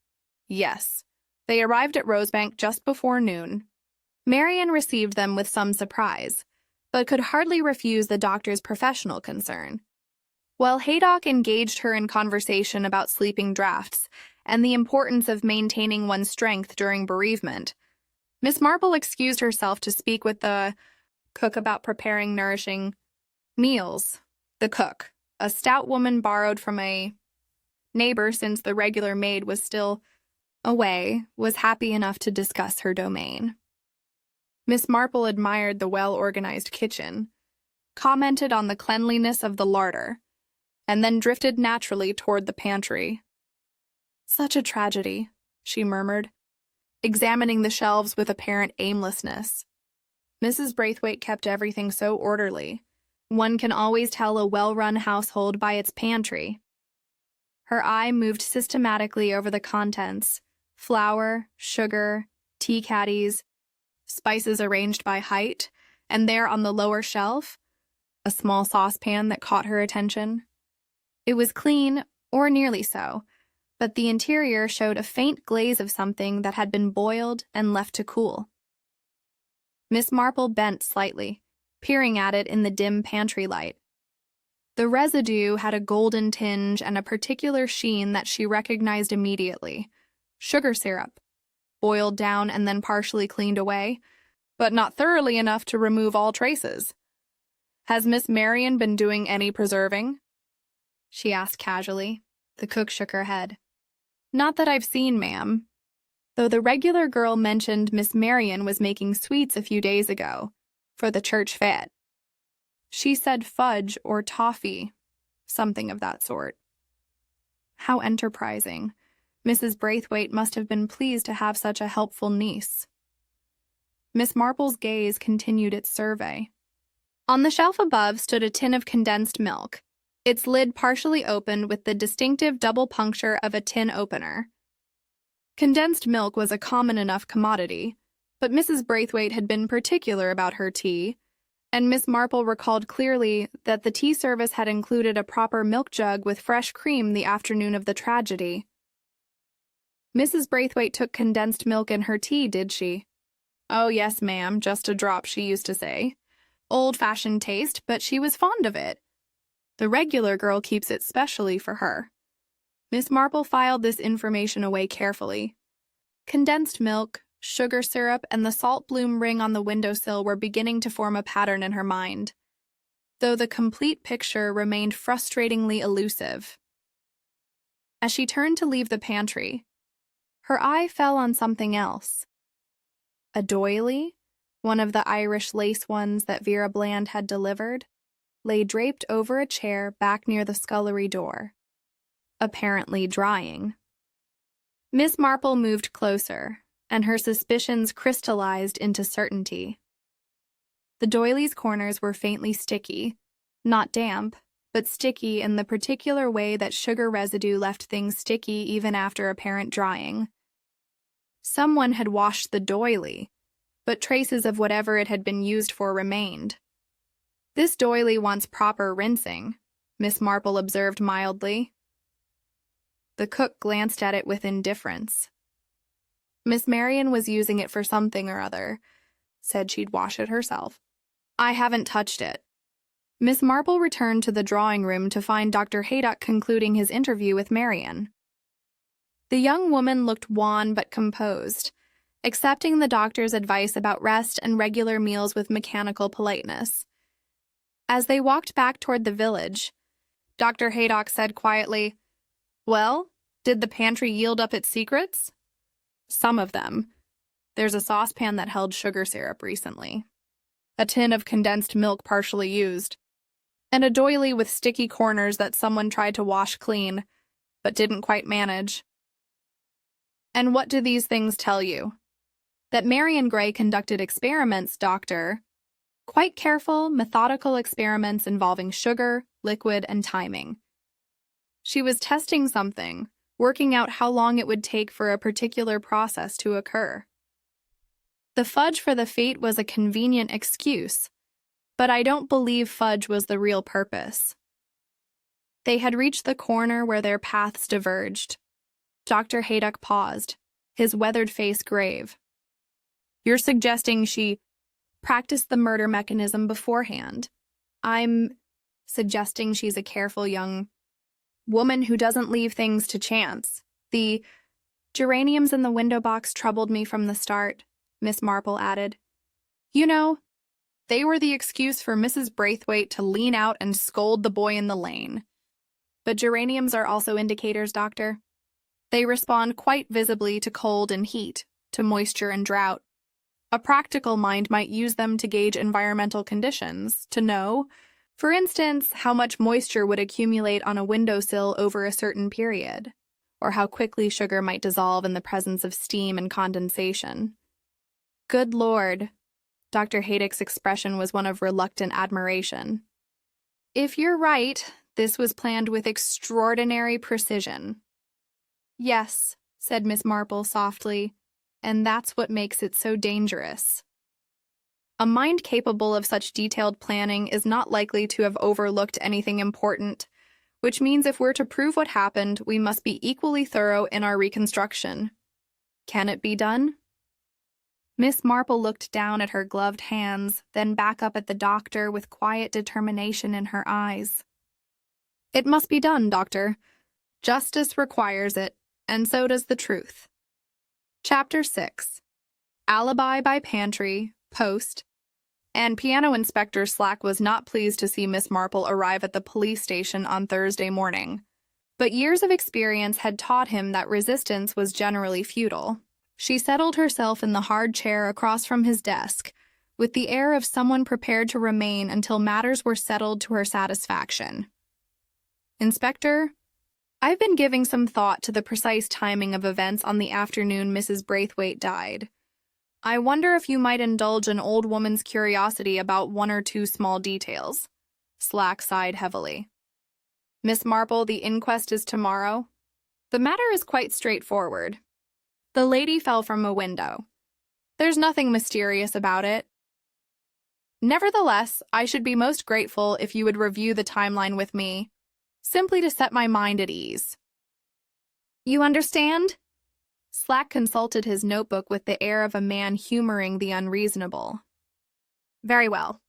Yes. They arrived at Rosebank just before noon. Marian received them with some surprise, but could hardly refuse the doctor's professional concern. While Haydock engaged her in conversation about sleeping draughts and the importance of maintaining one's strength during bereavement, Miss Marple excused herself to speak with the cook about preparing nourishing meals. The cook, a stout woman borrowed from a neighbor since the regular maid was still away, was happy enough to discuss her domain. Miss Marple admired the well-organized kitchen, commented on the cleanliness of the larder, and then drifted naturally toward the pantry. Such a tragedy, she murmured, examining the shelves with apparent aimlessness. Mrs. Braithwaite kept everything so orderly. One can always tell a well-run household by its pantry. Her eye moved systematically over the contents: flour, sugar, tea caddies, spices arranged by height, and there on the lower shelf, a small saucepan that caught her attention. It was clean, or nearly so, but the interior showed a faint glaze of something that had been boiled and left to cool. Miss Marple bent slightly, peering at it in the dim pantry light. The residue had a golden tinge and a particular sheen that she recognized immediately. Sugar syrup, boiled down and then partially cleaned away, but not thoroughly enough to remove all traces. Has Miss Marian been doing any preserving? She asked casually. The cook shook her head. Not that I've seen, ma'am, though the regular girl mentioned Miss Marian was making sweets a few days ago, for the church fête. She said fudge or toffee, something of that sort. How enterprising. Mrs. Braithwaite must have been pleased to have such a helpful niece. Miss Marple's gaze continued its survey. On the shelf above stood a tin of condensed milk, its lid partially opened with the distinctive double puncture of a tin opener. Condensed milk was a common enough commodity, but Mrs. Braithwaite had been particular about her tea, and Miss Marple recalled clearly that the tea service had included a proper milk jug with fresh cream the afternoon of the tragedy. Mrs. Braithwaite took condensed milk in her tea, did she? Oh, yes, ma'am, just a drop, she used to say. Old-fashioned taste, but she was fond of it. The regular girl keeps it specially for her. Miss Marple filed this information away carefully. Condensed milk, sugar syrup, and the salt bloom ring on the windowsill were beginning to form a pattern in her mind, though the complete picture remained frustratingly elusive. As she turned to leave the pantry, her eye fell on something else. A doily, one of the Irish lace ones that Vera Bland had delivered, lay draped over a chair back near the scullery door, apparently drying. Miss Marple moved closer, and her suspicions crystallized into certainty. The doilies' corners were faintly sticky, not damp, but sticky in the particular way that sugar residue left things sticky even after apparent drying. Someone had washed the doily, but traces of whatever it had been used for remained. "This doily wants proper rinsing," Miss Marple observed mildly. The cook glanced at it with indifference. "Miss Marian was using it for something or other. Said she'd wash it herself. I haven't touched it." Miss Marple returned to the drawing room to find Dr. Haydock concluding his interview with Marian. The young woman looked wan but composed, accepting the doctor's advice about rest and regular meals with mechanical politeness. As they walked back toward the village, Dr. Haydock said quietly, "Well, did the pantry yield up its secrets?" "Some of them. There's a saucepan that held sugar syrup recently, a tin of condensed milk partially used, and a doily with sticky corners that someone tried to wash clean, but didn't quite manage." "And what do these things tell you?" "That Marian Gray conducted experiments, Doctor. Quite careful, methodical experiments involving sugar, liquid, and timing. She was testing something, working out how long it would take for a particular process to occur. The fudge for the fete was a convenient excuse, but I don't believe fudge was the real purpose." They had reached the corner where their paths diverged. Dr. Haydock paused, his weathered face grave. "You're suggesting she practiced the murder mechanism beforehand?" "I'm suggesting she's a careful young woman who doesn't leave things to chance. The geraniums in the window box troubled me from the start," Miss Marple added. "You know, they were the excuse for Mrs. Braithwaite to lean out and scold the boy in the lane. But geraniums are also indicators, Doctor. They respond quite visibly to cold and heat, to moisture and drought. A practical mind might use them to gauge environmental conditions, to know, for instance, how much moisture would accumulate on a windowsill over a certain period, or how quickly sugar might dissolve in the presence of steam and condensation." "Good Lord." Dr. Haydock's expression was one of reluctant admiration. "If you're right, this was planned with extraordinary precision." "Yes," said Miss Marple softly, "and that's what makes it so dangerous. A mind capable of such detailed planning is not likely to have overlooked anything important, which means if we're to prove what happened, we must be equally thorough in our reconstruction. Can it be done?" Miss Marple looked down at her gloved hands, then back up at the doctor with quiet determination in her eyes. "It must be done, Doctor. Justice requires it, and so does the truth." Chapter 6. Alibi by Pantry, Post, and Piano Inspector Slack was not pleased to see Miss Marple arrive at the police station on Thursday morning. But years of experience had taught him that resistance was generally futile. She settled herself in the hard chair across from his desk, with the air of someone prepared to remain until matters were settled to her satisfaction. "Inspector, I've been giving some thought to the precise timing of events on the afternoon Mrs. Braithwaite died. I wonder if you might indulge an old woman's curiosity about one or two small details." Slack sighed heavily. "Miss Marple, the inquest is tomorrow. The matter is quite straightforward. The lady fell from a window. There's nothing mysterious about it. Nevertheless, I should be most grateful if you would review the timeline with me, simply to set my mind at ease." "You understand?" Slack consulted his notebook with the air of a man humoring the unreasonable. "Very well.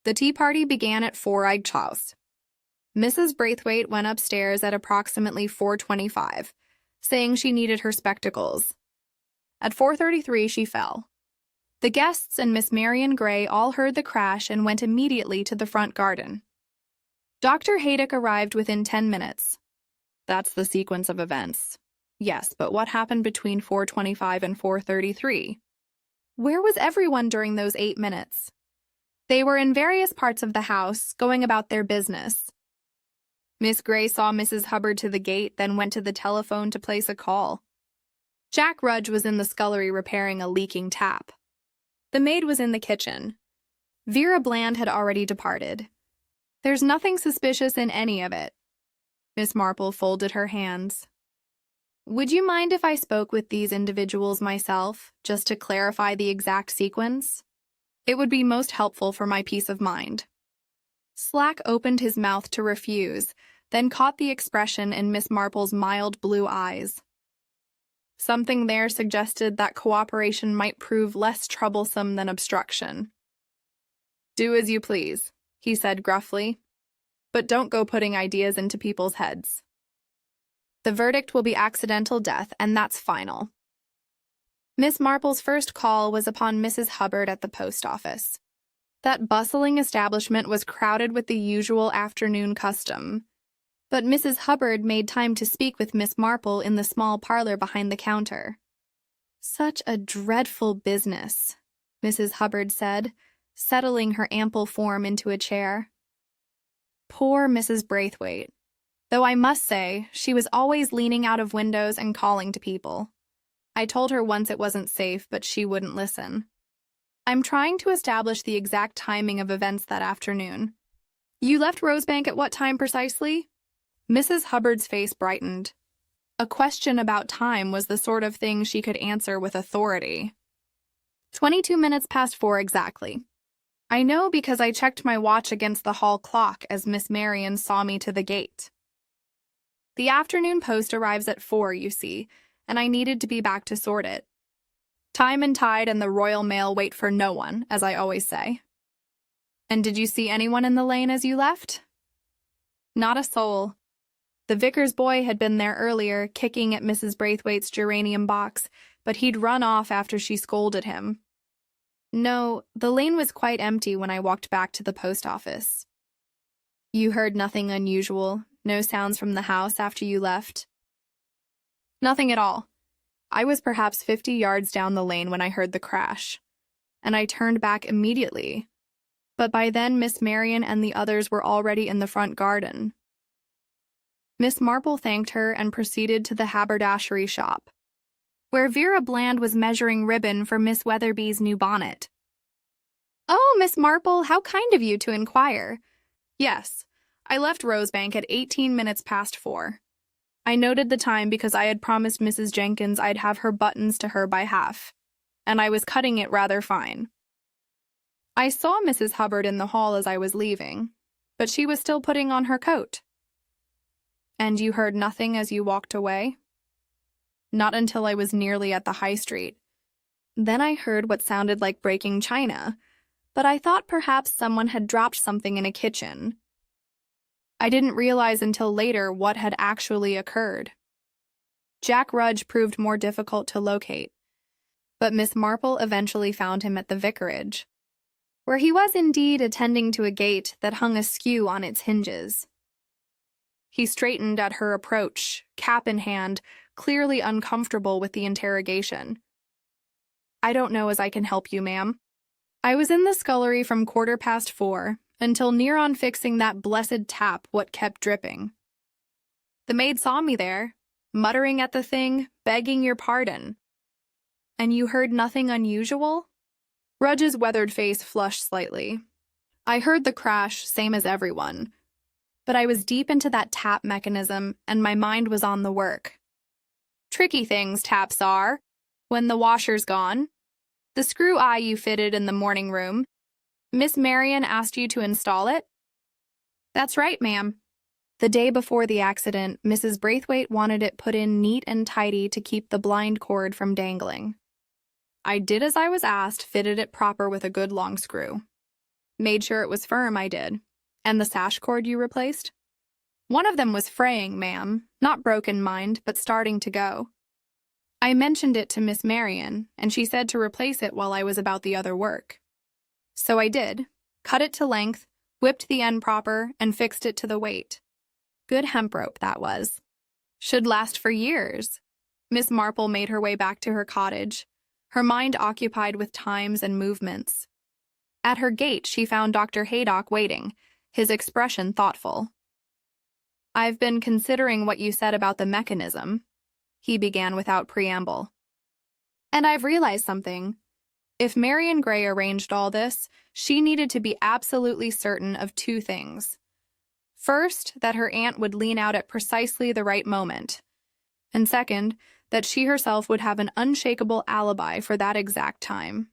The tea party began at 4 Egg House. Mrs. Braithwaite went upstairs at approximately 4:25, saying she needed her spectacles. At 4:33 she fell. The guests and Miss Marian Gray all heard the crash and went immediately to the front garden. Dr. Haydock arrived within 10 minutes. That's the sequence of events. Yes, but what happened between 4:25 and 4:33? Where was everyone during those 8 minutes? They were in various parts of the house, going about their business. Miss Gray saw Mrs. Hubbard to the gate, then went to the telephone to place a call. Jack Rudge was in the scullery repairing a leaking tap. The maid was in the kitchen. Vera Bland had already departed. There's nothing suspicious in any of it. Miss Marple folded her hands. Would you mind if I spoke with these individuals myself, just to clarify the exact sequence? It would be most helpful for my peace of mind. Slack opened his mouth to refuse, then caught the expression in Miss Marple's mild blue eyes. Something there suggested that cooperation might prove less troublesome than obstruction. Do as you please, he said gruffly, but don't go putting ideas into people's heads. The verdict will be accidental death, and that's final. Miss Marple's first call was upon Mrs. Hubbard at the post office. That bustling establishment was crowded with the usual afternoon custom, but Mrs. Hubbard made time to speak with Miss Marple in the small parlor behind the counter. Such a dreadful business, Mrs. Hubbard said, settling her ample form into a chair. Poor Mrs. Braithwaite, though I must say she was always leaning out of windows and calling to people. I told her once it wasn't safe, but she wouldn't listen. I'm trying to establish the exact timing of events that afternoon. You left Rosebank at what time precisely? Mrs. Hubbard's face brightened. A question about time was the sort of thing she could answer with authority. 22 minutes past 4 exactly. I know because I checked my watch against the hall clock as Miss Marian saw me to the gate. The afternoon post arrives at 4, you see, and I needed to be back to sort it. Time and tide and the Royal Mail wait for no one, as I always say. And did you see anyone in the lane as you left? Not a soul. The vicar's boy had been there earlier, kicking at Mrs. Braithwaite's geranium box, but he'd run off after she scolded him. No, the lane was quite empty when I walked back to the post office. You heard nothing unusual, no sounds from the house after you left? Nothing at all. I was perhaps 50 yards down the lane when I heard the crash, and I turned back immediately. But by then Miss Marian and the others were already in the front garden. Miss Marple thanked her and proceeded to the haberdashery shop, where Vera Bland was measuring ribbon for Miss Weatherby's new bonnet. Oh, Miss Marple, how kind of you to inquire. Yes, I left Rosebank at 18 minutes past 4. I noted the time because I had promised Mrs. Jenkins I'd have her buttons to her by half, and I was cutting it rather fine. I saw Mrs. Hubbard in the hall as I was leaving, but she was still putting on her coat. And you heard nothing as you walked away? Not until I was nearly at the high street. Then I heard what sounded like breaking china, but I thought perhaps someone had dropped something in a kitchen. I didn't realize until later what had actually occurred. Jack Rudge proved more difficult to locate, but Miss Marple eventually found him at the vicarage, where he was indeed attending to a gate that hung askew on its hinges. He straightened at her approach, cap in hand, clearly uncomfortable with the interrogation. I don't know as I can help you, ma'am. I was in the scullery from 4:15 until near on fixing that blessed tap what kept dripping. The maid saw me there, muttering at the thing, begging your pardon. And you heard nothing unusual? Rudge's weathered face flushed slightly. I heard the crash, same as everyone. But I was deep into that tap mechanism, and my mind was on the work. Tricky things, taps are. When the washer's gone. The screw eye you fitted in the morning room. Miss Marian asked you to install it? That's right, ma'am. The day before the accident, Mrs. Braithwaite wanted it put in neat and tidy to keep the blind cord from dangling. I did as I was asked, fitted it proper with a good long screw. Made sure it was firm, I did. And the sash cord you replaced? One of them was fraying, ma'am. Not broken, mind, but starting to go. I mentioned it to Miss Marian, and she said to replace it while I was about the other work. So I did, cut it to length, whipped the end proper, and fixed it to the weight. Good hemp rope, that was. Should last for years. Miss Marple made her way back to her cottage, her mind occupied with times and movements. At her gate, she found Dr. Haydock waiting, his expression thoughtful. "I've been considering what you said about the mechanism," he began without preamble. "And I've realized something. If Marian Gray arranged all this, she needed to be absolutely certain of two things. First, that her aunt would lean out at precisely the right moment. And second, that she herself would have an unshakable alibi for that exact time."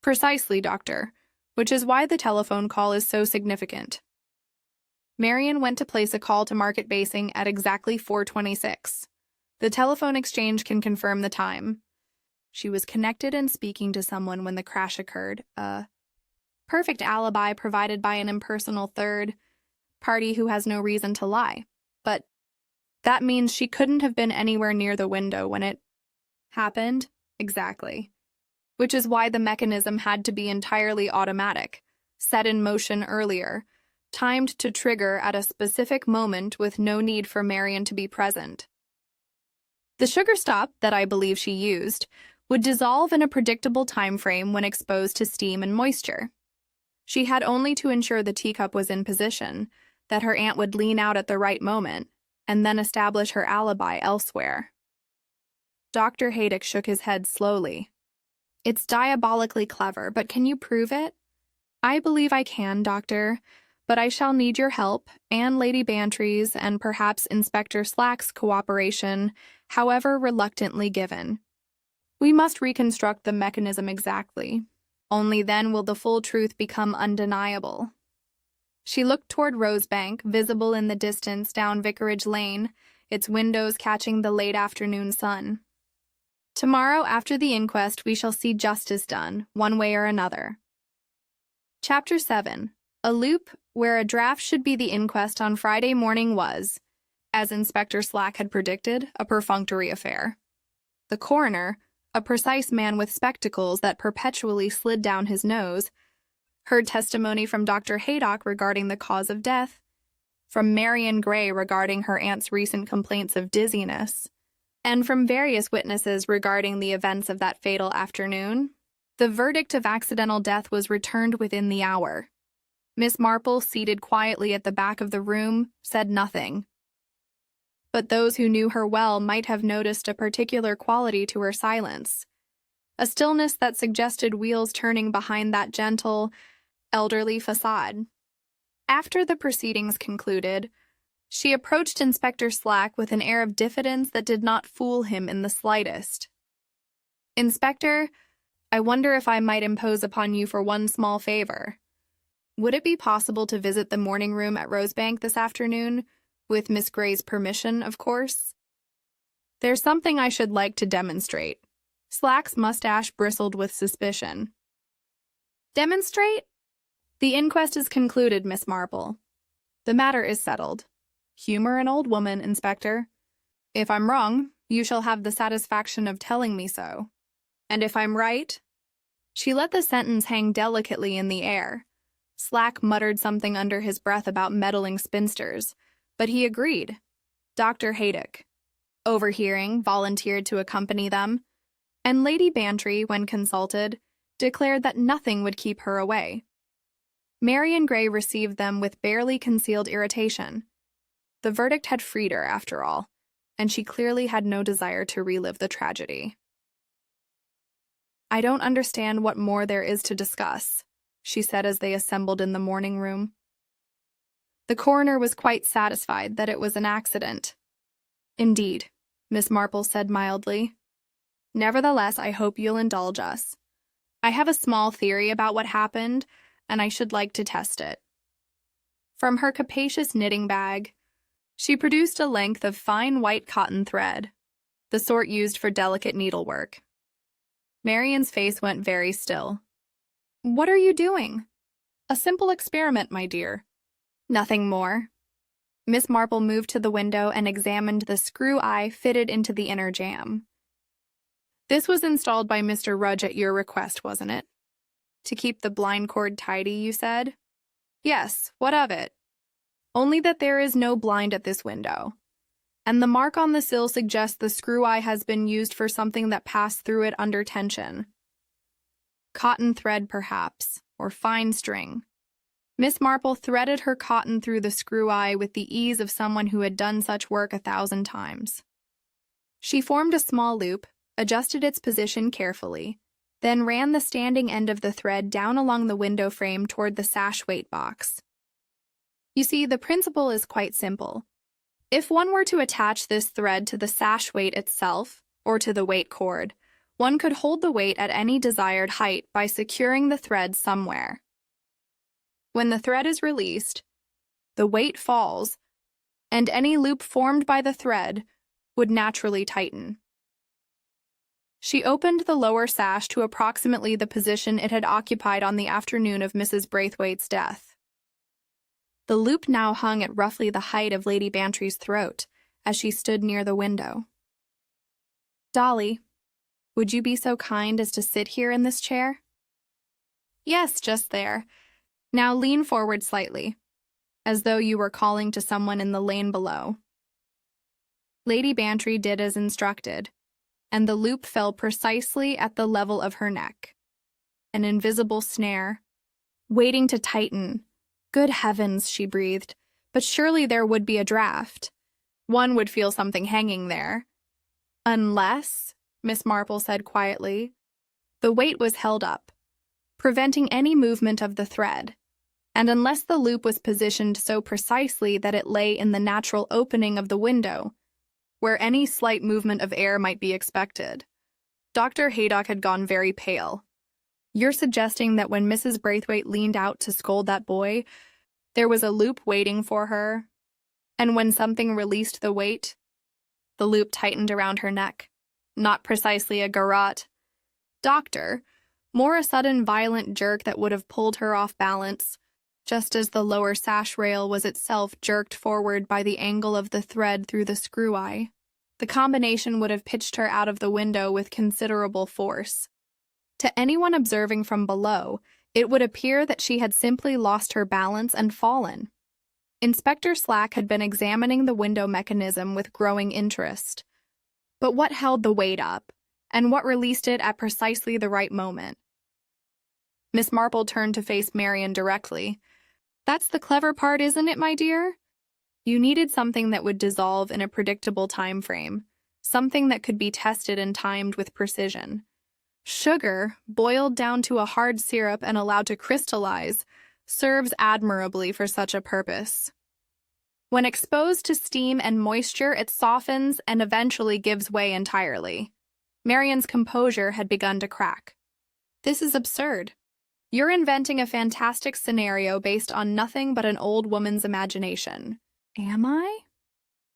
"Precisely, Doctor, which is why the telephone call is so significant." Marian went to place a call to Market Basing at exactly 4:26. The telephone exchange can confirm the time. She was connected and speaking to someone when the crash occurred. A perfect alibi provided by an impersonal third party who has no reason to lie. But that means she couldn't have been anywhere near the window when it happened. Exactly. Which is why the mechanism had to be entirely automatic, set in motion earlier, timed to trigger at a specific moment with no need for Marian to be present. The sugar stop that I believe she used would dissolve in a predictable time frame when exposed to steam and moisture. She had only to ensure the teacup was in position, that her aunt would lean out at the right moment, and then establish her alibi elsewhere. Dr. Haydock shook his head slowly. "It's diabolically clever, but can you prove it?" "I believe I can, Doctor, but I shall need your help, and Lady Bantry's, and perhaps Inspector Slack's cooperation, however reluctantly given. We must reconstruct the mechanism exactly. Only then will the full truth become undeniable." She looked toward Rosebank, visible in the distance down Vicarage Lane, its windows catching the late afternoon sun. "Tomorrow, after the inquest, we shall see justice done, one way or another." Chapter 7. A loop where a draft should be the inquest on Friday morning was, as Inspector Slack had predicted, a perfunctory affair. The coroner, a precise man with spectacles that perpetually slid down his nose, heard testimony from Dr. Haydock regarding the cause of death, from Marian Gray regarding her aunt's recent complaints of dizziness, and from various witnesses regarding the events of that fatal afternoon. The verdict of accidental death was returned within the hour. Miss Marple, seated quietly at the back of the room, said nothing. But those who knew her well might have noticed a particular quality to her silence, a stillness that suggested wheels turning behind that gentle, elderly facade. After the proceedings concluded, she approached Inspector Slack with an air of diffidence that did not fool him in the slightest. "Inspector, I wonder if I might impose upon you for one small favor. Would it be possible to visit the morning room at Rosebank this afternoon? With Miss Gray's permission, of course. There's something I should like to demonstrate." Slack's mustache bristled with suspicion. "Demonstrate?" "The inquest is concluded, Miss Marple. The matter is settled. Humor an old woman, Inspector. If I'm wrong, you shall have the satisfaction of telling me so. And if I'm right—" She let the sentence hang delicately in the air. Slack muttered something under his breath about meddling spinsters, but he agreed. Dr. Haydock, overhearing, volunteered to accompany them, and Lady Bantry, when consulted, declared that nothing would keep her away. Marian Gray received them with barely concealed irritation. The verdict had freed her, after all, and she clearly had no desire to relive the tragedy. "I don't understand what more there is to discuss," she said as they assembled in the morning room. The coroner was quite satisfied that it was an accident. "Indeed," Miss Marple said mildly. "Nevertheless, I hope you'll indulge us. I have a small theory about what happened, and I should like to test it." From her capacious knitting bag, she produced a length of fine white cotton thread, the sort used for delicate needlework. Marian's face went very still. "What are you doing?" "A simple experiment, my dear. Nothing more." Miss Marple moved to the window and examined the screw eye fitted into the inner jamb. "This was installed by Mr. Rudge at your request, wasn't it? To keep the blind cord tidy, you said?" "Yes, what of it?" "Only that there is no blind at this window, and the mark on the sill suggests the screw eye has been used for something that passed through it under tension. Cotton thread, perhaps, or fine string. Miss Marple threaded her cotton through the screw-eye with the ease of someone who had done such work 1,000 times. She formed a small loop, adjusted its position carefully, then ran the standing end of the thread down along the window frame toward the sash weight box. You see, the principle is quite simple. If one were to attach this thread to the sash weight itself, or to the weight cord, one could hold the weight at any desired height by securing the thread somewhere. When the thread is released, the weight falls, and any loop formed by the thread would naturally tighten. She opened the lower sash to approximately the position it had occupied on the afternoon of Mrs. Braithwaite's death. The loop now hung at roughly the height of Lady Bantry's throat as she stood near the window. "Dolly, would you be so kind as to sit here in this chair?" "Yes, just there. Now lean forward slightly, as though you were calling to someone in the lane below." Lady Bantry did as instructed, and the loop fell precisely at the level of her neck. An invisible snare, waiting to tighten. Good heavens, she breathed, but surely there would be a draft. One would feel something hanging there. Unless, Miss Marple said quietly, the weight was held up, preventing any movement of the thread, and unless the loop was positioned so precisely that it lay in the natural opening of the window, where any slight movement of air might be expected. Dr. Haydock had gone very pale. "You're suggesting that when Mrs. Braithwaite leaned out to scold that boy, there was a loop waiting for her, and when something released the weight, the loop tightened around her neck. Not precisely a garrote, doctor, more a sudden violent jerk that would have pulled her off balance, just as the lower sash rail was itself jerked forward by the angle of the thread through the screw-eye. The combination would have pitched her out of the window with considerable force. To anyone observing from below, it would appear that she had simply lost her balance and fallen. Inspector Slack had been examining the window mechanism with growing interest. But what held the weight up, and what released it at precisely the right moment? Miss Marple turned to face Marian directly. "That's the clever part, isn't it, my dear? You needed something that would dissolve in a predictable time frame, something that could be tested and timed with precision. Sugar, boiled down to a hard syrup and allowed to crystallize, serves admirably for such a purpose. When exposed to steam and moisture, it softens and eventually gives way entirely." Marian's composure had begun to crack. "This is absurd. You're inventing a fantastic scenario based on nothing but an old woman's imagination." "Am I?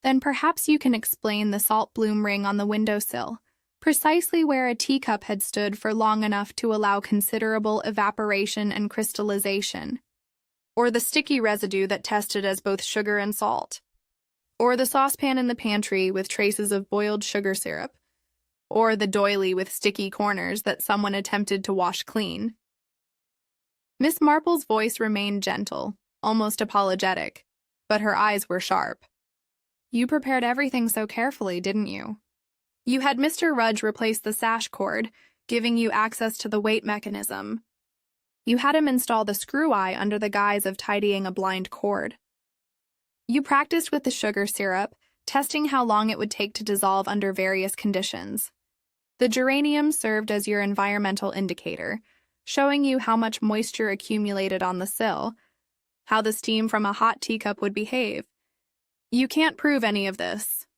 Then perhaps you can explain the salt bloom ring on the windowsill, precisely where a teacup had stood for long enough to allow considerable evaporation and crystallization. Or the sticky residue that tested as both sugar and salt. Or the saucepan in the pantry with traces of boiled sugar syrup. Or the doily with sticky corners that someone attempted to wash clean." Miss Marple's voice remained gentle, almost apologetic, but her eyes were sharp. "You prepared everything so carefully, didn't you? You had Mr. Rudge replace the sash cord, giving you access to the weight mechanism. You had him install the screw-eye under the guise of tidying a blind cord. You practiced with the sugar syrup, testing how long it would take to dissolve under various conditions. The geranium served as your environmental indicator, showing you how much moisture accumulated on the sill, how the steam from a hot teacup would behave. You can't prove any of this.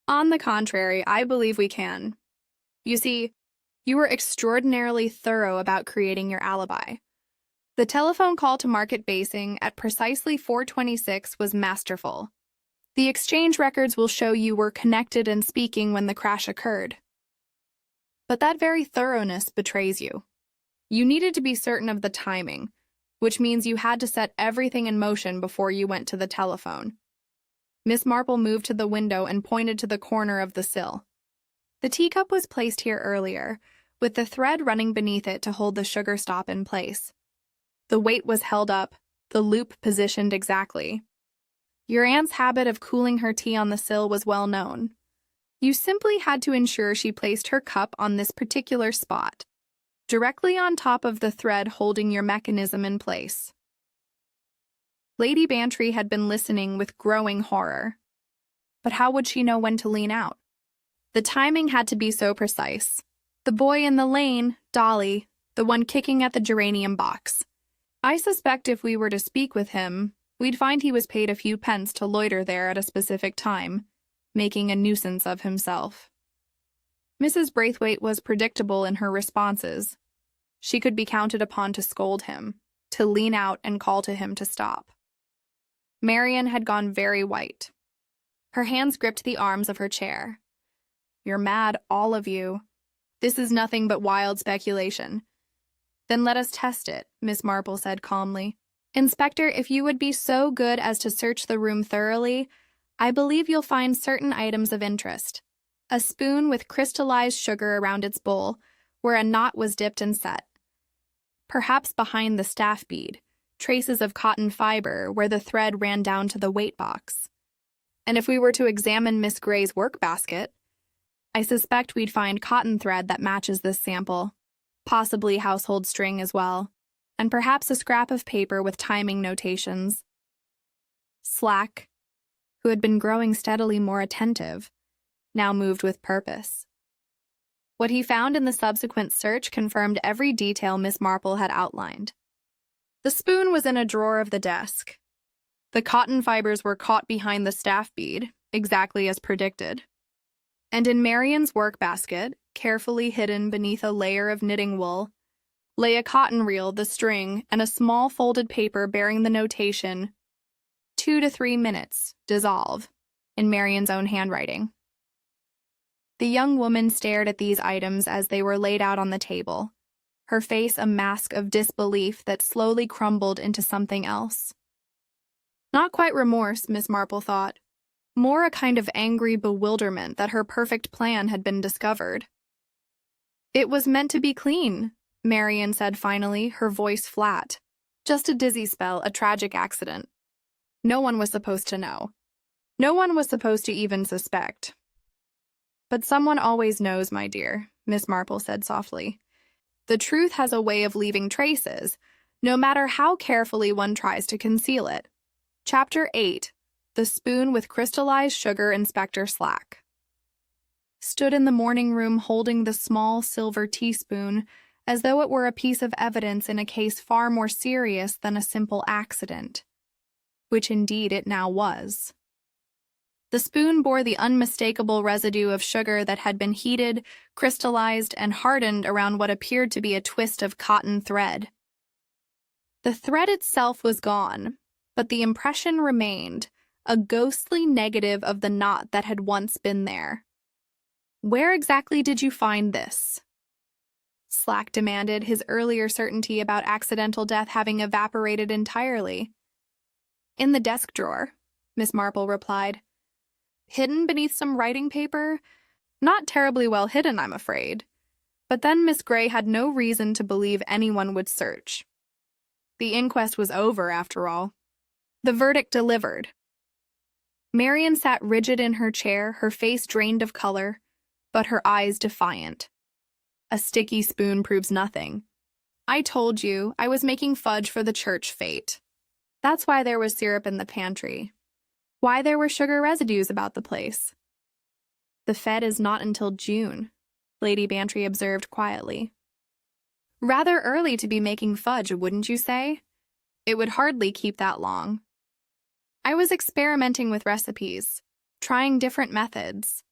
On the contrary, I believe we can. You see, you were extraordinarily thorough about creating your alibi. The telephone call to Market Basing at precisely 4:26 was masterful. The exchange records will show you were connected and speaking when the crash occurred. But that very thoroughness betrays you. You needed to be certain of the timing, which means you had to set everything in motion before you went to the telephone." Miss Marple moved to the window and pointed to the corner of the sill. "The teacup was placed here earlier, with the thread running beneath it to hold the sugar stop in place. The weight was held up, the loop positioned exactly. Your aunt's habit of cooling her tea on the sill was well known. You simply had to ensure she placed her cup on this particular spot. directly on top of the thread holding your mechanism in place. Lady Bantry had been listening with growing horror. But how would she know when to lean out? The timing had to be so precise. The boy in the lane, Dolly, the one kicking at the geranium box. I suspect if we were to speak with him, we'd find he was paid a few pence to loiter there at a specific time, making a nuisance of himself. Mrs. Braithwaite was predictable in her responses. She could be counted upon to scold him, to lean out and call to him to stop. Marian had gone very white. Her hands gripped the arms of her chair. "You're mad, all of you. This is nothing but wild speculation." "Then let us test it," Miss Marple said calmly. "Inspector, if you would be so good as to search the room thoroughly, I believe you'll find certain items of interest. A spoon with crystallized sugar around its bowl, where a knot was dipped and set. Perhaps behind the staff bead, traces of cotton fiber where the thread ran down to the weight box. And if we were to examine Miss Gray's work basket, I suspect we'd find cotton thread that matches this sample, possibly household string as well, and perhaps a scrap of paper with timing notations." Slack, who had been growing steadily more attentive, now moved with purpose. What he found in the subsequent search confirmed every detail Miss Marple had outlined. The spoon was in a drawer of the desk. The cotton fibers were caught behind the staff bead, exactly as predicted. And in Marian's work basket, carefully hidden beneath a layer of knitting wool, lay a cotton reel, the string, and a small folded paper bearing the notation, 2 to 3 minutes, dissolve, in Marian's own handwriting. The young woman stared at these items as they were laid out on the table, her face a mask of disbelief that slowly crumbled into something else. Not quite remorse, Miss Marple thought. More a kind of angry bewilderment that her perfect plan had been discovered. "It was meant to be clean," Marian said finally, her voice flat. "Just a dizzy spell, a tragic accident. No one was supposed to know. No one was supposed to even suspect." "But someone always knows, my dear," Miss Marple said softly. "The truth has a way of leaving traces, no matter how carefully one tries to conceal it." Chapter 8. The Spoon with Crystallized Sugar. Inspector Slack stood in the morning room holding the small silver teaspoon as though it were a piece of evidence in a case far more serious than a simple accident, which indeed it now was. The spoon bore the unmistakable residue of sugar that had been heated, crystallized, and hardened around what appeared to be a twist of cotton thread. The thread itself was gone, but the impression remained, a ghostly negative of the knot that had once been there. "Where exactly did you find this?" Slack demanded, his earlier certainty about accidental death having evaporated entirely. "In the desk drawer," Miss Marple replied. "Hidden beneath some writing paper? Not terribly well hidden, I'm afraid. But then Miss Gray had no reason to believe anyone would search. The inquest was over, after all. The verdict delivered." Marian sat rigid in her chair, her face drained of color, but her eyes defiant. "A sticky spoon proves nothing. I told you I was making fudge for the church fete. That's why there was syrup in the pantry. Why there were sugar residues about the place." "The fete is not until June," Lady Bantry observed quietly. "Rather early to be making fudge, wouldn't you say? It would hardly keep that long." "I was experimenting with recipes, trying different methods."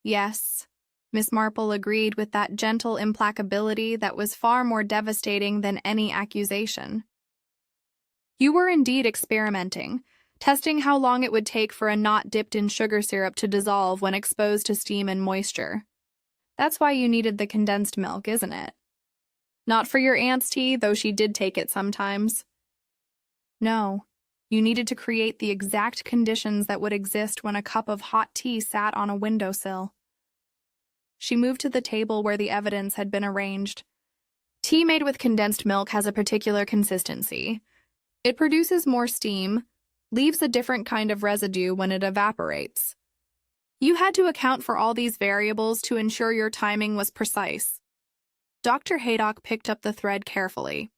"Yes," Miss Marple agreed with that gentle implacability that was far more devastating than any accusation. "You were indeed experimenting, testing how long it would take for a knot dipped in sugar syrup to dissolve when exposed to steam and moisture. That's why you needed the condensed milk, isn't it? Not for your aunt's tea, though she did take it sometimes. No, you needed to create the exact conditions that would exist when a cup of hot tea sat on a windowsill." She moved to the table where the evidence had been arranged. "Tea made with condensed milk has a particular consistency. It produces more steam, leaves a different kind of residue when it evaporates. You had to account for all these variables to ensure your timing was precise. Dr. Haydock picked up the thread carefully.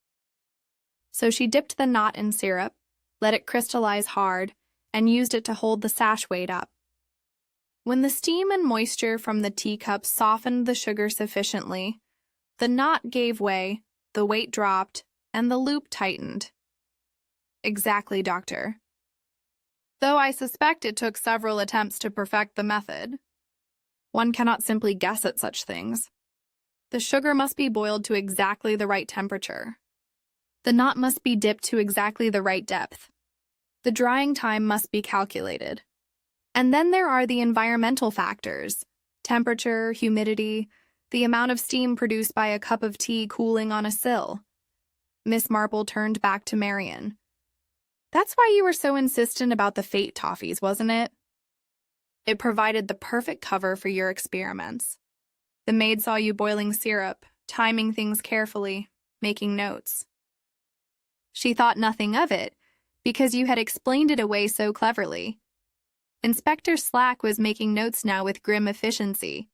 So she dipped the knot in syrup, let it crystallize hard, and used it to hold the sash weight up. When the steam and moisture from the teacup softened the sugar sufficiently, the knot gave way, the weight dropped, and the loop tightened. Exactly, Doctor. Though I suspect it took several attempts to perfect the method. One cannot simply guess at such things. The sugar must be boiled to exactly the right temperature. The knot must be dipped to exactly the right depth. The drying time must be calculated. And then there are the environmental factors: temperature, humidity, the amount of steam produced by a cup of tea cooling on a sill. Miss Marple turned back to Marian. That's why you were so insistent about the fate toffees, wasn't it? It provided the perfect cover for your experiments. The maid saw you boiling syrup, timing things carefully, making notes. She thought nothing of it, because you had explained it away so cleverly. Inspector Slack was making notes now with grim efficiency.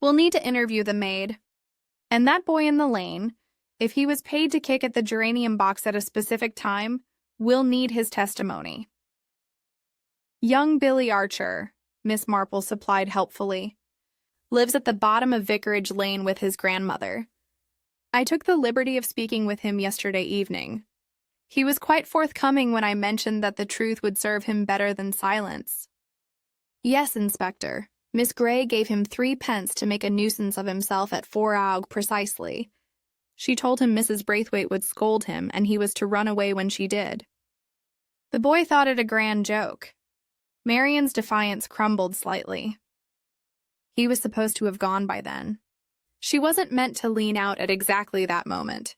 We'll need to interview the maid. And that boy in the lane, if he was paid to kick at the geranium box at a specific time, we'll need his testimony. Young Billy Archer, Miss Marple supplied helpfully, lives at the bottom of Vicarage Lane with his grandmother. I took the liberty of speaking with him yesterday evening. He was quite forthcoming when I mentioned that the truth would serve him better than silence. Yes, Inspector. Miss Gray gave him 3 pence to make a nuisance of himself at 4 aug precisely. She told him Mrs. Braithwaite would scold him, and he was to run away when she did. The boy thought it a grand joke. Marian's defiance crumbled slightly. He was supposed to have gone by then. She wasn't meant to lean out at exactly that moment.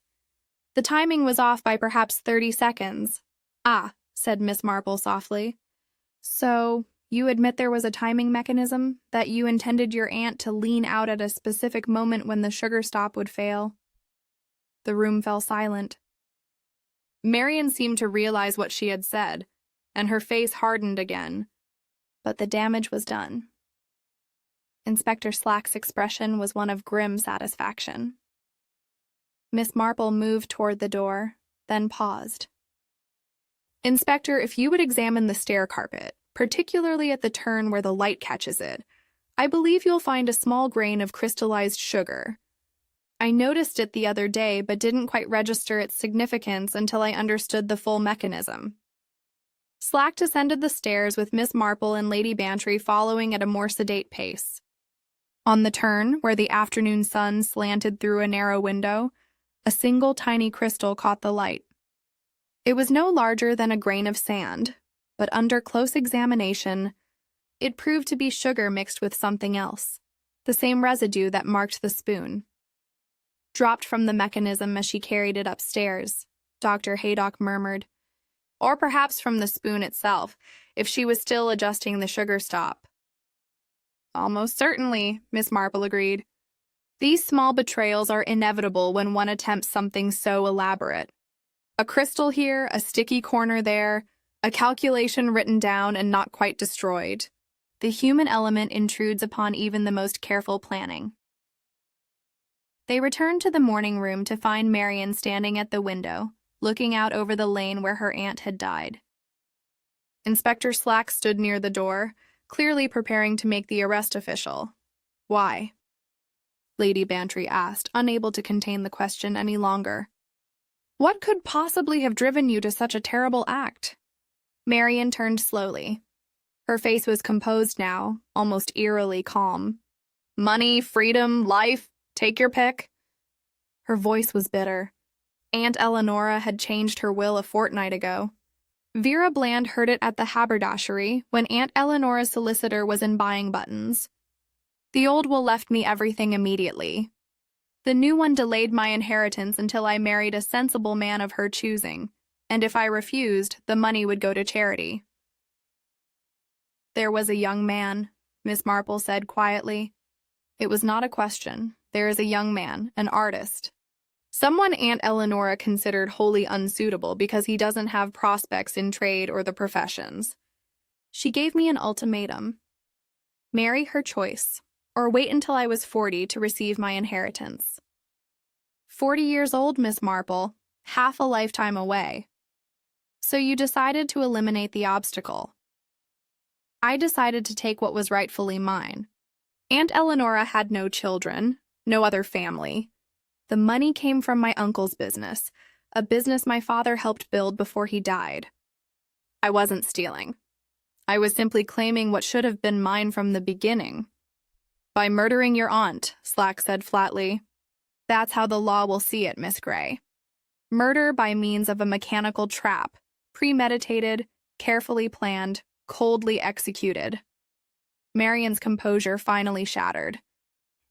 The timing was off by perhaps 30 seconds. Ah, said Miss Marple softly. So, you admit there was a timing mechanism, that you intended your aunt to lean out at a specific moment when the sugar stop would fail? The room fell silent. Marian seemed to realize what she had said, and her face hardened again. But the damage was done. Inspector Slack's expression was one of grim satisfaction. Miss Marple moved toward the door, then paused. Inspector, if you would examine the stair carpet, particularly at the turn where the light catches it, I believe you'll find a small grain of crystallized sugar. I noticed it the other day, but didn't quite register its significance until I understood the full mechanism. Slack descended the stairs with Miss Marple and Lady Bantry following at a more sedate pace. On the turn, where the afternoon sun slanted through a narrow window, a single tiny crystal caught the light. It was no larger than a grain of sand, but under close examination, it proved to be sugar mixed with something else, the same residue that marked the spoon. Dropped from the mechanism as she carried it upstairs, Dr. Haydock murmured. Or perhaps from the spoon itself, if she was still adjusting the sugar stop. Almost certainly, Miss Marple agreed. These small betrayals are inevitable when one attempts something so elaborate. A crystal here, a sticky corner there, a calculation written down and not quite destroyed. The human element intrudes upon even the most careful planning. They returned to the morning room to find Marian standing at the window, looking out over the lane where her aunt had died. Inspector Slack stood near the door, clearly preparing to make the arrest official. Why? Lady Bantry asked, unable to contain the question any longer. What could possibly have driven you to such a terrible act? Marian turned slowly. Her face was composed now, almost eerily calm. Money, freedom, life, take your pick. Her voice was bitter. Aunt Eleonora had changed her will a fortnight ago. Vera Bland heard it at the haberdashery when Aunt Eleonora's solicitor was in buying buttons. The old will left me everything immediately. The new one delayed my inheritance until I married a sensible man of her choosing, and if I refused, the money would go to charity. There was a young man, Miss Marple said quietly. It was not a question. There is a young man, an artist. Someone Aunt Eleonora considered wholly unsuitable because he doesn't have prospects in trade or the professions. She gave me an ultimatum. Marry her choice, or wait until I was 40 to receive my inheritance. 40 years old, Miss Marple, half a lifetime away. So you decided to eliminate the obstacle. I decided to take what was rightfully mine. Aunt Eleonora had no children, no other family. The money came from my uncle's business, a business my father helped build before he died. I wasn't stealing. I was simply claiming what should have been mine from the beginning. By murdering your aunt, Slack said flatly. That's how the law will see it, Miss Gray. Murder by means of a mechanical trap, premeditated, carefully planned, coldly executed. Marian's composure finally shattered.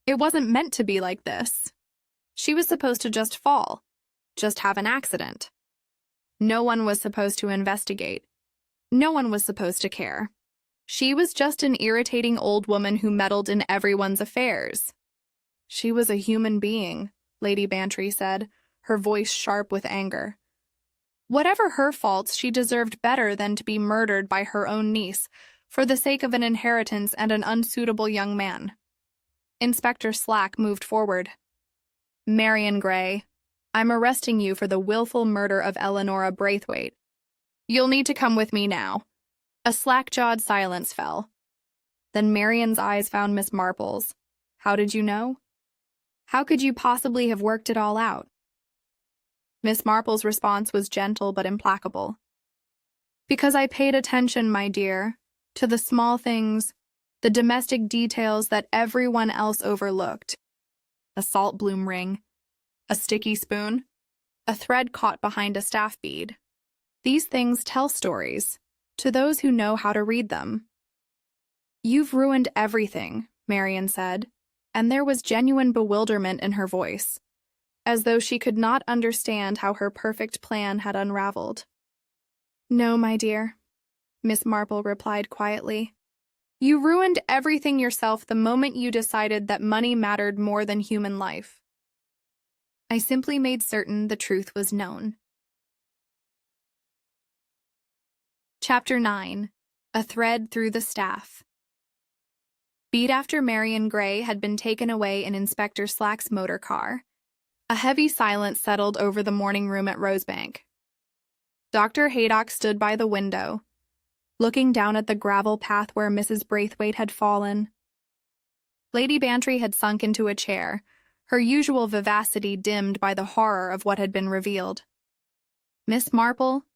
It wasn't meant to be like this. She was supposed to just fall, just have an accident. No one was supposed to investigate. No one was supposed to care. She was just an irritating old woman who meddled in everyone's affairs. She was a human being, Lady Bantry said, her voice sharp with anger. Whatever her faults, she deserved better than to be murdered by her own niece for the sake of an inheritance and an unsuitable young man. Inspector Slack moved forward. Marian Gray, I'm arresting you for the willful murder of Eleonora Braithwaite. You'll need to come with me now. A slack-jawed silence fell. Then Marian's eyes found Miss Marple's. How did you know? How could you possibly have worked it all out? Miss Marple's response was gentle but implacable. Because I paid attention, my dear, to the small things, the domestic details that everyone else overlooked. A salt bloom ring, a sticky spoon, a thread caught behind a staff bead. These things tell stories, to those who know how to read them. You've ruined everything, Marian said, and there was genuine bewilderment in her voice, as though she could not understand how her perfect plan had unraveled. No, my dear, Miss Marple replied quietly. You ruined everything yourself the moment you decided that money mattered more than human life. I simply made certain the truth was known. Chapter 9. A Thread Through the Staff. Beat after Marian Gray had been taken away in Inspector Slack's motor car, a heavy silence settled over the morning room at Rosebank. Dr. Haydock stood by the window, looking down at the gravel path where Mrs. Braithwaite had fallen. Lady Bantry had sunk into a chair, her usual vivacity dimmed by the horror of what had been revealed. Miss Marple,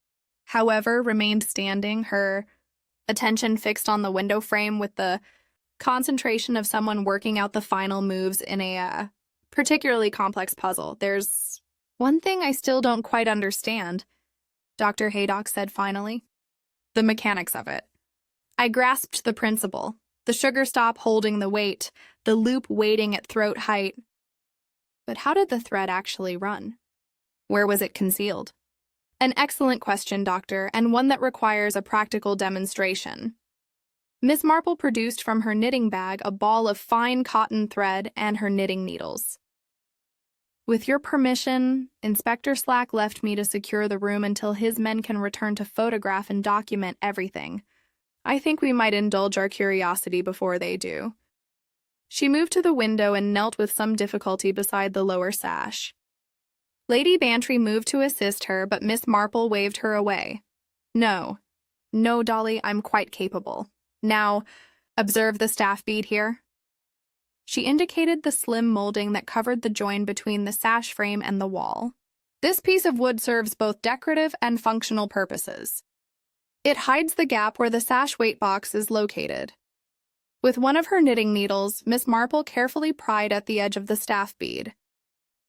however, remained standing, her attention fixed on the window frame with the concentration of someone working out the final moves in a particularly complex puzzle. There's one thing I still don't quite understand, Dr. Haydock said finally. The mechanics of it. I grasped the principle, the sugar stop holding the weight, the loop waiting at throat height. But how did the thread actually run? Where was it concealed? An excellent question, Doctor, and one that requires a practical demonstration. Miss Marple produced from her knitting bag a ball of fine cotton thread and her knitting needles. With your permission, Inspector Slack left me to secure the room until his men can return to photograph and document everything. I think we might indulge our curiosity before they do. She moved to the window and knelt with some difficulty beside the lower sash. Lady Bantry moved to assist her, but Miss Marple waved her away. No, Dolly, I'm quite capable. Now, observe the staff bead here. She indicated the slim molding that covered the join between the sash frame and the wall. This piece of wood serves both decorative and functional purposes. It hides the gap where the sash weight box is located. With one of her knitting needles, Miss Marple carefully pried at the edge of the staff bead.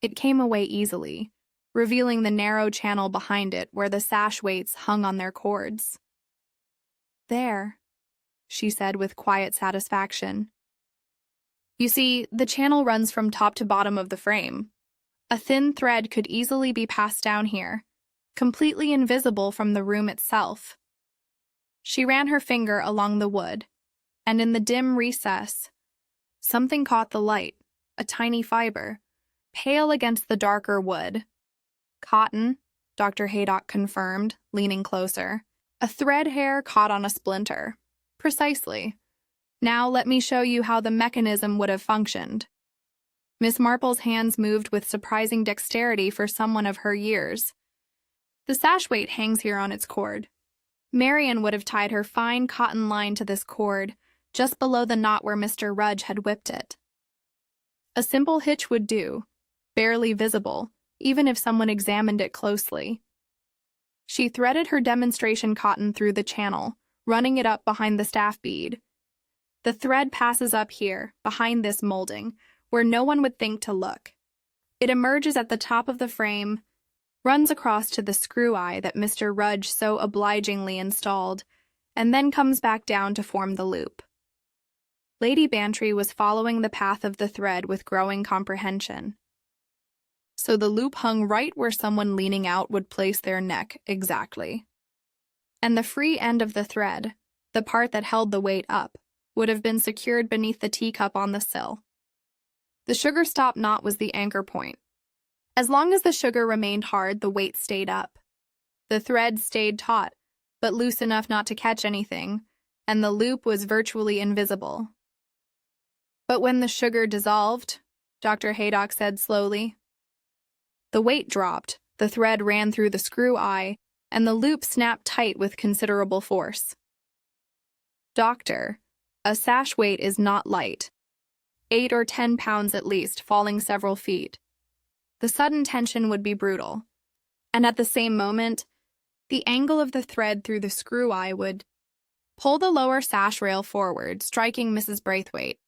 It came away easily, revealing the narrow channel behind it where the sash weights hung on their cords. There, she said with quiet satisfaction. You see, the channel runs from top to bottom of the frame. A thin thread could easily be passed down here, completely invisible from the room itself. She ran her finger along the wood, and in the dim recess, something caught the light, a tiny fiber, pale against the darker wood. Cotton, Dr. Haydock confirmed, leaning closer. A thread hair caught on a splinter. Precisely. Now let me show you how the mechanism would have functioned. Miss Marple's hands moved with surprising dexterity for someone of her years. The sash weight hangs here on its cord. Marian would have tied her fine cotton line to this cord, just below the knot where Mr. Rudge had whipped it. A simple hitch would do, barely visible, even if someone examined it closely. She threaded her demonstration cotton through the channel, running it up behind the staff bead. The thread passes up here, behind this molding, where no one would think to look. It emerges at the top of the frame, runs across to the screw-eye that Mr. Rudge so obligingly installed, and then comes back down to form the loop. Lady Bantry was following the path of the thread with growing comprehension. So the loop hung right where someone leaning out would place their neck, exactly. And the free end of the thread, the part that held the weight up, would have been secured beneath the teacup on the sill. The sugar stop knot was the anchor point. As long as the sugar remained hard, the weight stayed up. The thread stayed taut, but loose enough not to catch anything, and the loop was virtually invisible. But when the sugar dissolved, Dr. Haydock said slowly, the weight dropped, the thread ran through the screw-eye, and the loop snapped tight with considerable force. Doctor, a sash weight is not light. 8 or 10 pounds at least, falling several feet. The sudden tension would be brutal, and at the same moment, the angle of the thread through the screw-eye would pull the lower sash rail forward, striking Mrs. Braithwaite.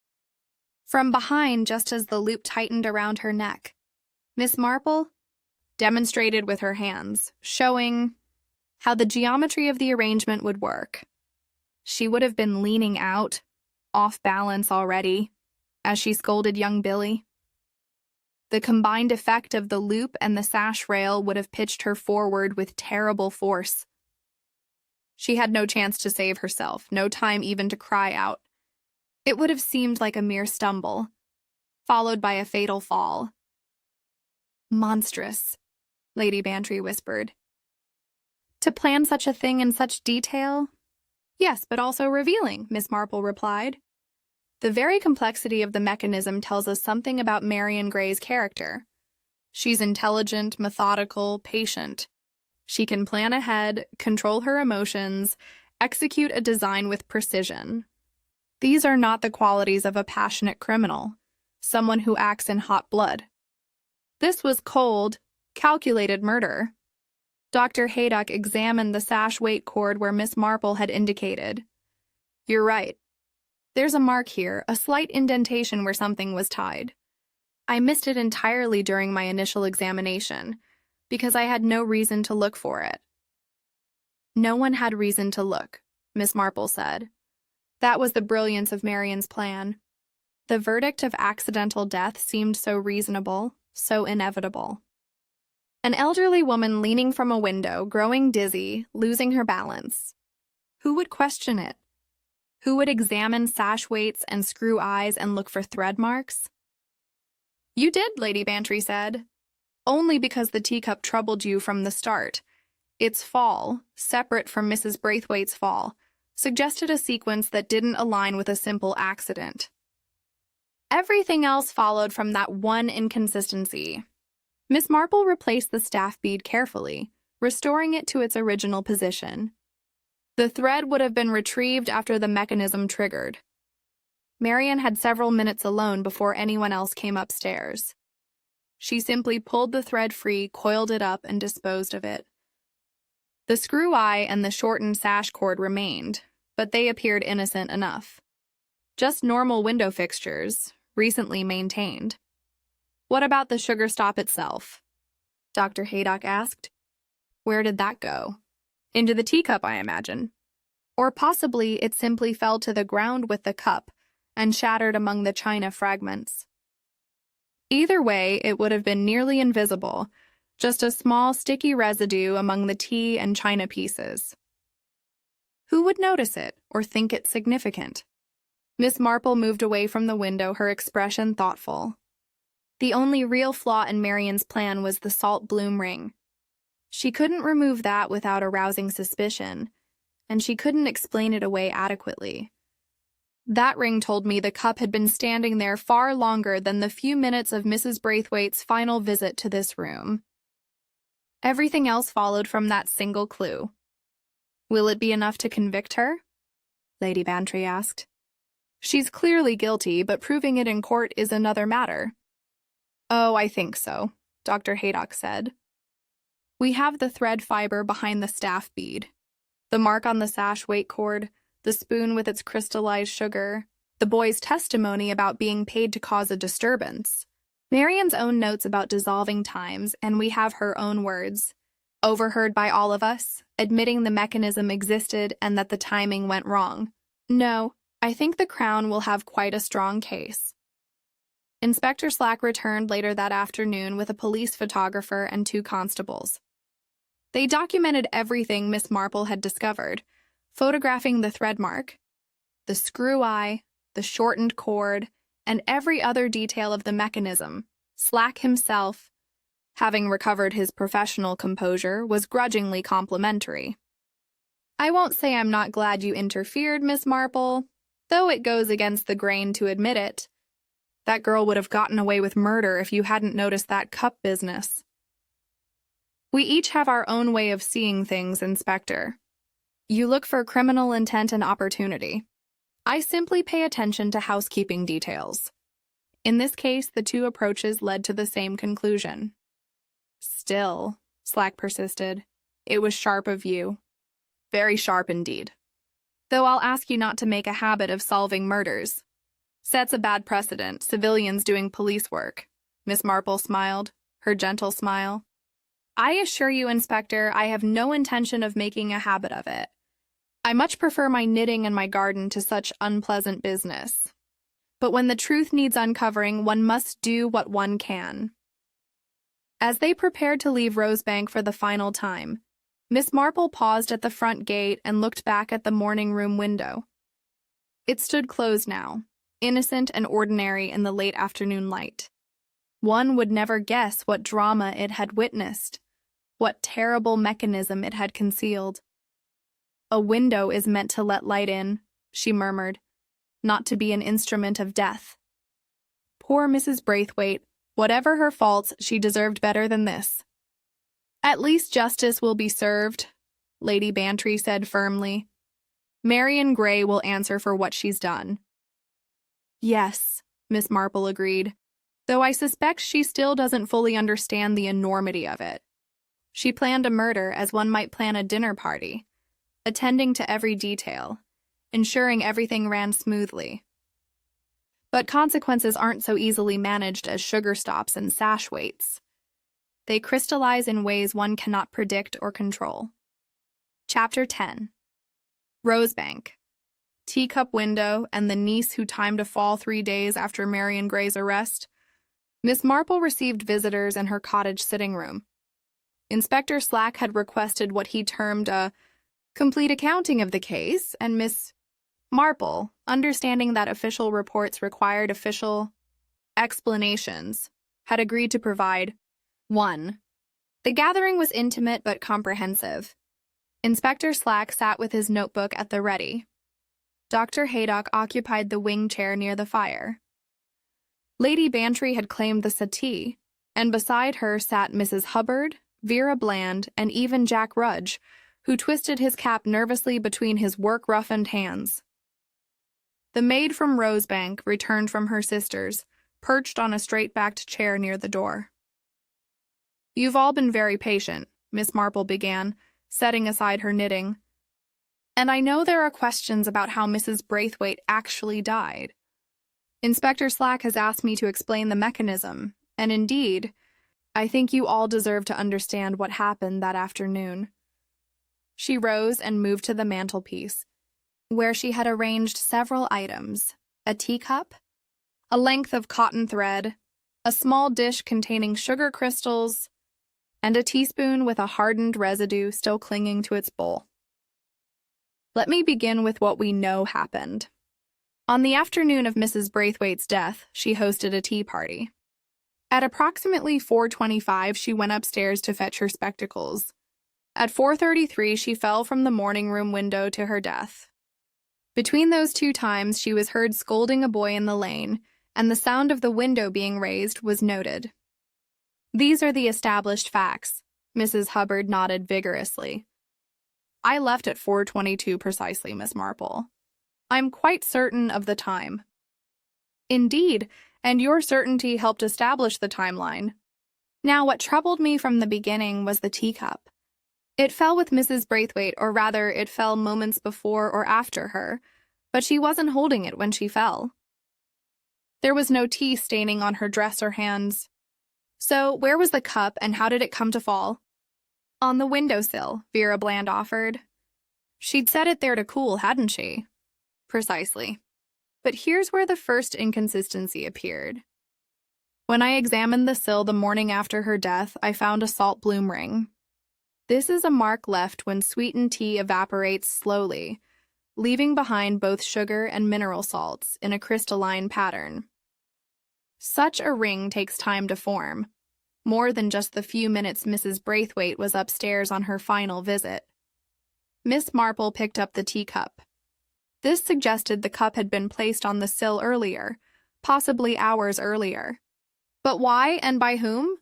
From behind, just as the loop tightened around her neck, Miss Marple demonstrated with her hands, showing how the geometry of the arrangement would work. She would have been leaning out, off balance already, as she scolded young Billy. The combined effect of the loop and the sash rail would have pitched her forward with terrible force. She had no chance to save herself, no time even to cry out. It would have seemed like a mere stumble, followed by a fatal fall. Monstrous, Lady Bantry whispered. To plan such a thing in such detail? Yes, but also revealing, Miss Marple replied. The very complexity of the mechanism tells us something about Marian Gray's character. She's intelligent, methodical, patient. She can plan ahead, control her emotions, execute a design with precision. These are not the qualities of a passionate criminal, someone who acts in hot blood. This was cold, calculated murder. Dr. Haydock examined the sash weight cord where Miss Marple had indicated. You're right. There's a mark here, a slight indentation where something was tied. I missed it entirely during my initial examination, because I had no reason to look for it. No one had reason to look, Miss Marple said. That was the brilliance of Marian's plan. The verdict of accidental death seemed so reasonable, so inevitable. An elderly woman leaning from a window, growing dizzy, losing her balance. Who would question it? Who would examine sash weights and screw eyes and look for thread marks? You did, Lady Bantry said. Only because the teacup troubled you from the start. Its fall, separate from Mrs. Braithwaite's fall, suggested a sequence that didn't align with a simple accident. Everything else followed from that one inconsistency. Miss Marple replaced the staff bead carefully, restoring it to its original position. The thread would have been retrieved after the mechanism triggered. Marian had several minutes alone before anyone else came upstairs. She simply pulled the thread free, coiled it up, and disposed of it. The screw-eye and the shortened sash cord remained, but they appeared innocent enough. Just normal window fixtures, recently maintained. What about the sugar stop itself? Dr. Haydock asked. Where did that go? Into the teacup, I imagine. Or possibly it simply fell to the ground with the cup and shattered among the china fragments. Either way, it would have been nearly invisible, just a small sticky residue among the tea and china pieces. Who would notice it or think it significant? Miss Marple moved away from the window, her expression thoughtful. The only real flaw in Marian's plan was the salt bloom ring. She couldn't remove that without arousing suspicion, and she couldn't explain it away adequately. That ring told me the cup had been standing there far longer than the few minutes of Mrs. Braithwaite's final visit to this room. Everything else followed from that single clue. Will it be enough to convict her? Lady Bantry asked. She's clearly guilty, but proving it in court is another matter. Oh, I think so, Dr. Haydock said. We have the thread fiber behind the staff bead, the mark on the sash weight cord, the spoon with its crystallized sugar, the boy's testimony about being paid to cause a disturbance, Marian's own notes about dissolving times, and we have her own words, overheard by all of us, admitting the mechanism existed and that the timing went wrong. No, I think the Crown will have quite a strong case. Inspector Slack returned later that afternoon with a police photographer and 2 constables. They documented everything Miss Marple had discovered, photographing the thread mark, the screw eye, the shortened cord, and every other detail of the mechanism. Slack himself, having recovered his professional composure, was grudgingly complimentary. I won't say I'm not glad you interfered, Miss Marple, though it goes against the grain to admit it. That girl would have gotten away with murder if you hadn't noticed that cup business. We each have our own way of seeing things, Inspector. You look for criminal intent and opportunity. I simply pay attention to housekeeping details. In this case, the 2 approaches led to the same conclusion. Still, Slack persisted, it was sharp of you. Very sharp indeed. Though I'll ask you not to make a habit of solving murders. Sets a bad precedent, civilians doing police work. Miss Marple smiled, her gentle smile. I assure you, Inspector, I have no intention of making a habit of it. I much prefer my knitting and my garden to such unpleasant business. But when the truth needs uncovering, one must do what one can. As they prepared to leave Rosebank for the final time, Miss Marple paused at the front gate and looked back at the morning room window. It stood closed now, innocent and ordinary in the late afternoon light. One would never guess what drama it had witnessed, what terrible mechanism it had concealed. A window is meant to let light in, she murmured, not to be an instrument of death. Poor Mrs. Braithwaite, whatever her faults, she deserved better than this. At least justice will be served, Lady Bantry said firmly. Marian Gray will answer for what she's done. Yes, Miss Marple agreed, though I suspect she still doesn't fully understand the enormity of it. She planned a murder as one might plan a dinner party, attending to every detail, ensuring everything ran smoothly. But consequences aren't so easily managed as sugar stops and sash weights. They crystallize in ways one cannot predict or control. Chapter 10. Rosebank. Teacup window and the niece who timed a fall 3 days after Marian Gray's arrest. Miss Marple received visitors in her cottage sitting room. Inspector Slack had requested what he termed a complete accounting of the case, and Miss Marple, understanding that official reports required official explanations, had agreed to provide one. The gathering was intimate but comprehensive. Inspector Slack sat with his notebook at the ready. Dr. Haydock occupied the wing chair near the fire. Lady Bantry had claimed the settee, and beside her sat Mrs. Hubbard, Vera Bland, and even Jack Rudge, who twisted his cap nervously between his work-roughened hands. The maid from Rosebank, returned from her sister's, perched on a straight-backed chair near the door. You've all been very patient, Miss Marple began, setting aside her knitting. And I know there are questions about how Mrs. Braithwaite actually died. Inspector Slack has asked me to explain the mechanism, and indeed, I think you all deserve to understand what happened that afternoon. She rose and moved to the mantelpiece, where she had arranged several items: a teacup, a length of cotton thread, a small dish containing sugar crystals, and a teaspoon with a hardened residue still clinging to its bowl. Let me begin with what we know happened. On the afternoon of Mrs. Braithwaite's death, she hosted a tea party. At approximately 4:25, she went upstairs to fetch her spectacles. At 4:33, she fell from the morning room window to her death. Between those two times, she was heard scolding a boy in the lane, and the sound of the window being raised was noted. These are the established facts. Mrs. Hubbard nodded vigorously. I left at 4:22 precisely, Miss Marple. I'm quite certain of the time. Indeed, and your certainty helped establish the timeline. Now, what troubled me from the beginning was the teacup. It fell with Mrs. Braithwaite, or rather, it fell moments before or after her, but she wasn't holding it when she fell. There was no tea staining on her dress or hands. So, where was the cup, and how did it come to fall? On the windowsill, Vera Bland offered. She'd set it there to cool, hadn't she? Precisely. But here's where the first inconsistency appeared. When I examined the sill the morning after her death, I found a salt bloom ring. This is a mark left when sweetened tea evaporates slowly, leaving behind both sugar and mineral salts in a crystalline pattern. Such a ring takes time to form, more than just the few minutes Mrs. Braithwaite was upstairs on her final visit. Miss Marple picked up the teacup. This suggested the cup had been placed on the sill earlier, possibly hours earlier. But why and by whom?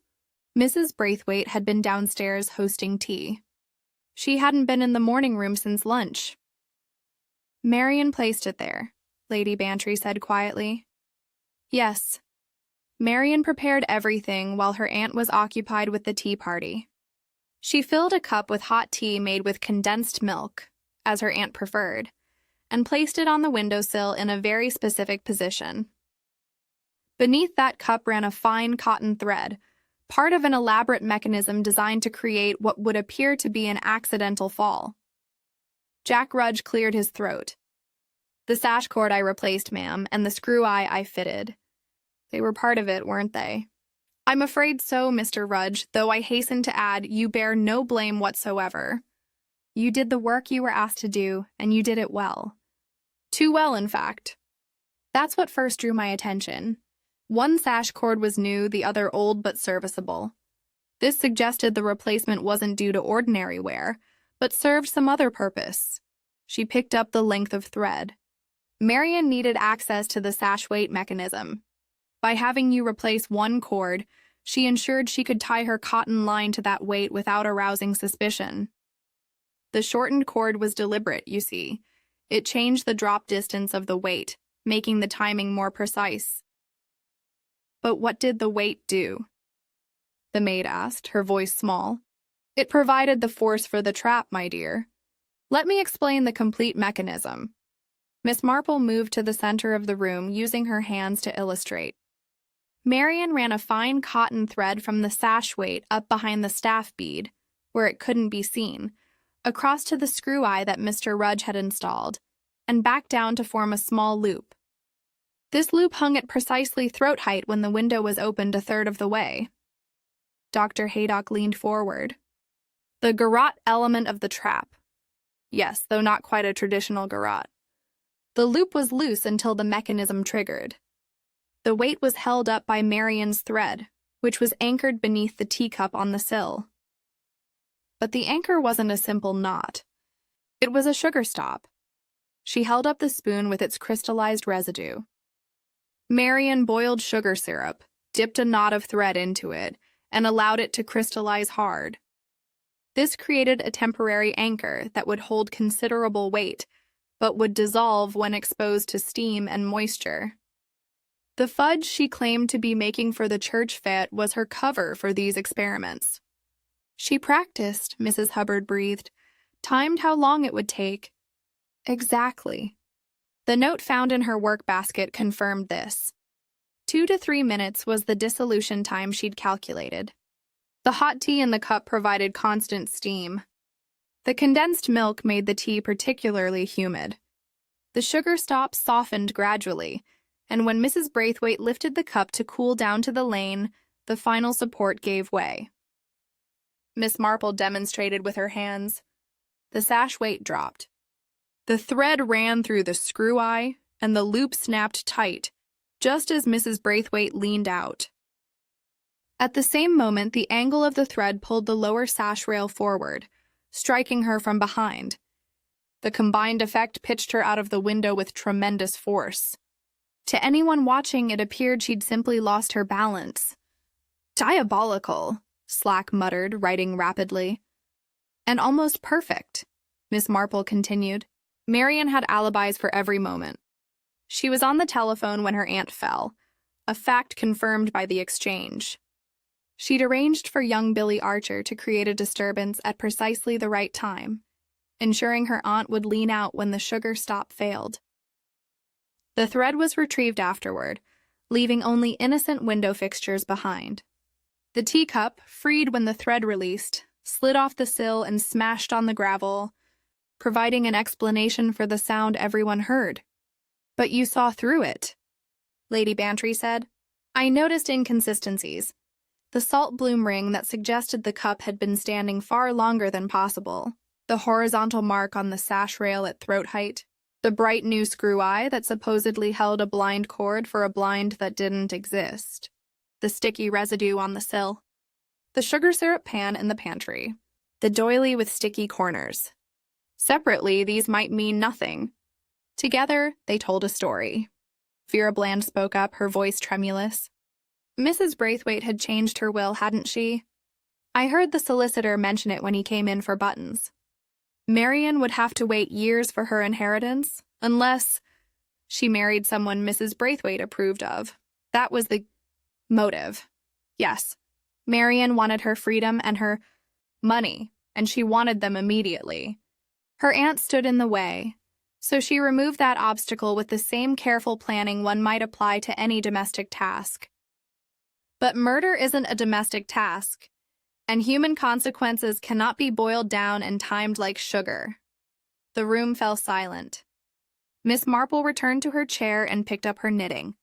Mrs. Braithwaite had been downstairs hosting tea. She hadn't been in the morning room since lunch. Marian placed it there, Lady Bantry said quietly. Yes. Marian prepared everything while her aunt was occupied with the tea party. She filled a cup with hot tea made with condensed milk, as her aunt preferred, and placed it on the windowsill in a very specific position. Beneath that cup ran a fine cotton thread, part of an elaborate mechanism designed to create what would appear to be an accidental fall. Jack Rudge cleared his throat. The sash cord I replaced, ma'am, and the screw eye I fitted. They were part of it, weren't they? I'm afraid so, Mr. Rudge, though I hasten to add you bear no blame whatsoever. You did the work you were asked to do, and you did it well. Too well, in fact. That's what first drew my attention. One sash cord was new, the other old but serviceable. This suggested the replacement wasn't due to ordinary wear, but served some other purpose. She picked up the length of thread. Marian needed access to the sash weight mechanism. By having you replace one cord, she ensured she could tie her cotton line to that weight without arousing suspicion. The shortened cord was deliberate, you see. It changed the drop distance of the weight, making the timing more precise. But what did the weight do? The maid asked, her voice small. It provided the force for the trap, my dear. Let me explain the complete mechanism. Miss Marple moved to the center of the room, using her hands to illustrate. Marian ran a fine cotton thread from the sash weight up behind the staff bead, where it couldn't be seen, across to the screw eye that Mr. Rudge had installed, and back down to form a small loop. This loop hung at precisely throat height when the window was opened a third of the way. Dr. Haydock leaned forward. The garrote element of the trap. Yes, though not quite a traditional garrote. The loop was loose until the mechanism triggered. The weight was held up by Marian's thread, which was anchored beneath the teacup on the sill. But the anchor wasn't a simple knot. It was a sugar stop. She held up the spoon with its crystallized residue. Marian boiled sugar syrup, dipped a knot of thread into it, and allowed it to crystallize hard. This created a temporary anchor that would hold considerable weight, but would dissolve when exposed to steam and moisture. The fudge she claimed to be making for the church fete was her cover for these experiments. She practiced, Mrs. Hubbard breathed, timed how long it would take. Exactly. The note found in her work basket confirmed this. 2 to 3 minutes was the dissolution time she'd calculated. The hot tea in the cup provided constant steam. The condensed milk made the tea particularly humid. The sugar stops softened gradually, and when Mrs. Braithwaite lifted the cup to cool down to the lane, the final support gave way. Miss Marple demonstrated with her hands. The sash weight dropped. The thread ran through the screw eye, and the loop snapped tight, just as Mrs. Braithwaite leaned out. At the same moment, the angle of the thread pulled the lower sash rail forward, striking her from behind. The combined effect pitched her out of the window with tremendous force. To anyone watching, it appeared she'd simply lost her balance. "Diabolical," Slack muttered, writing rapidly. "And almost perfect," Miss Marple continued. Marian had alibis for every moment. She was on the telephone when her aunt fell, a fact confirmed by the exchange. She'd arranged for young Billy Archer to create a disturbance at precisely the right time, ensuring her aunt would lean out when the sugar stop failed. The thread was retrieved afterward, leaving only innocent window fixtures behind. The teacup, freed when the thread released, slid off the sill and smashed on the gravel, providing an explanation for the sound everyone heard. "But you saw through it," Lady Bantry said. "I noticed inconsistencies. The salt bloom ring that suggested the cup had been standing far longer than possible, the horizontal mark on the sash rail at throat height, the bright new screw eye that supposedly held a blind cord for a blind that didn't exist, the sticky residue on the sill, the sugar syrup pan in the pantry, the doily with sticky corners. Separately, these might mean nothing. Together, they told a story." Vera Bland spoke up, her voice tremulous. "Mrs. Braithwaite had changed her will, hadn't she? I heard the solicitor mention it when he came in for buttons. Marian would have to wait years for her inheritance, unless she married someone Mrs. Braithwaite approved of. That was the motive. Yes, Marian wanted her freedom and her money, and she wanted them immediately. Her aunt stood in the way, so she removed that obstacle with the same careful planning one might apply to any domestic task. But murder isn't a domestic task, and human consequences cannot be boiled down and timed like sugar." The room fell silent. Miss Marple returned to her chair and picked up her knitting.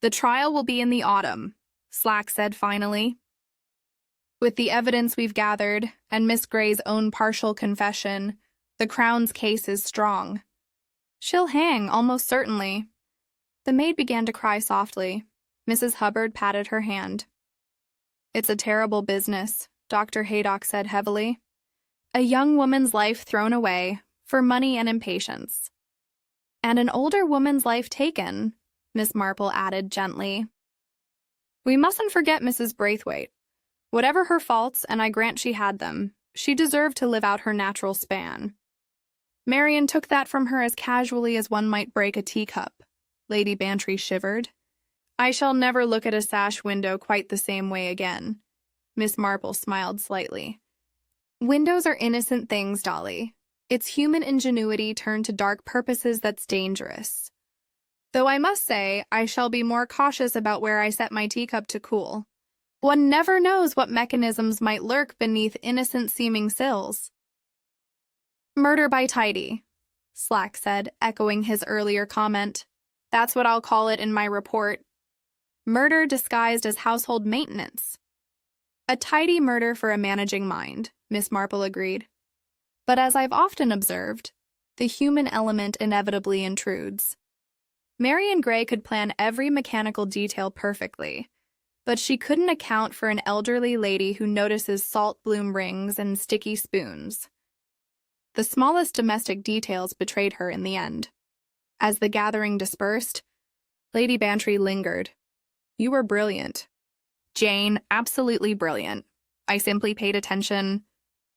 "The trial will be in the autumn," Slack said finally. "With the evidence we've gathered, and Miss Gray's own partial confession, the Crown's case is strong. She'll hang, almost certainly." The maid began to cry softly. Mrs. Hubbard patted her hand. "It's a terrible business," Dr. Haydock said heavily. "A young woman's life thrown away, for money and impatience. And an older woman's life taken," Miss Marple added gently. "We mustn't forget Mrs. Braithwaite. Whatever her faults, and I grant she had them, she deserved to live out her natural span. Marian took that from her as casually as one might break a teacup." Lady Bantry shivered. "I shall never look at a sash window quite the same way again." Miss Marple smiled slightly. "Windows are innocent things, Dolly. It's human ingenuity turned to dark purposes that's dangerous. Though I must say, I shall be more cautious about where I set my teacup to cool. One never knows what mechanisms might lurk beneath innocent-seeming sills." "Murder by tidy," Slack said, echoing his earlier comment. "That's what I'll call it in my report. Murder disguised as household maintenance." "A tidy murder for a managing mind," Miss Marple agreed. "But as I've often observed, the human element inevitably intrudes. Marian Gray could plan every mechanical detail perfectly, but she couldn't account for an elderly lady who notices salt bloom rings and sticky spoons. The smallest domestic details betrayed her in the end." As the gathering dispersed, Lady Bantry lingered. "You were brilliant, Jane, absolutely brilliant. I simply paid attention.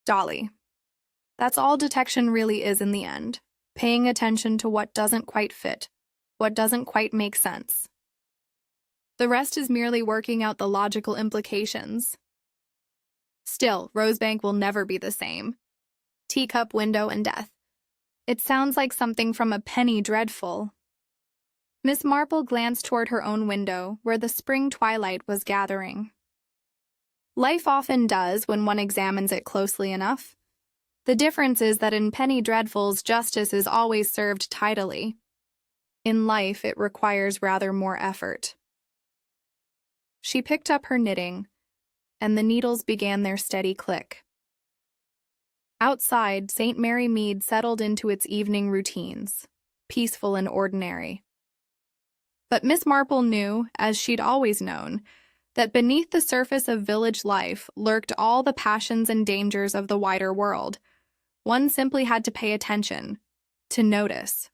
Dolly. That's all detection really is in the end, paying attention to what doesn't quite fit, what doesn't quite make sense. The rest is merely working out the logical implications. Still, Rosebank will never be the same. Teacup, window, and death. It sounds like something from a penny dreadful." Miss Marple glanced toward her own window, where the spring twilight was gathering. "Life often does when one examines it closely enough. The difference is that in penny dreadfuls, justice is always served tidily. In life, it requires rather more effort." She picked up her knitting, and the needles began their steady click. Outside, St. Mary Mead settled into its evening routines, peaceful and ordinary. But Miss Marple knew, as she'd always known, that beneath the surface of village life lurked all the passions and dangers of the wider world, One simply had to pay attention, to notice.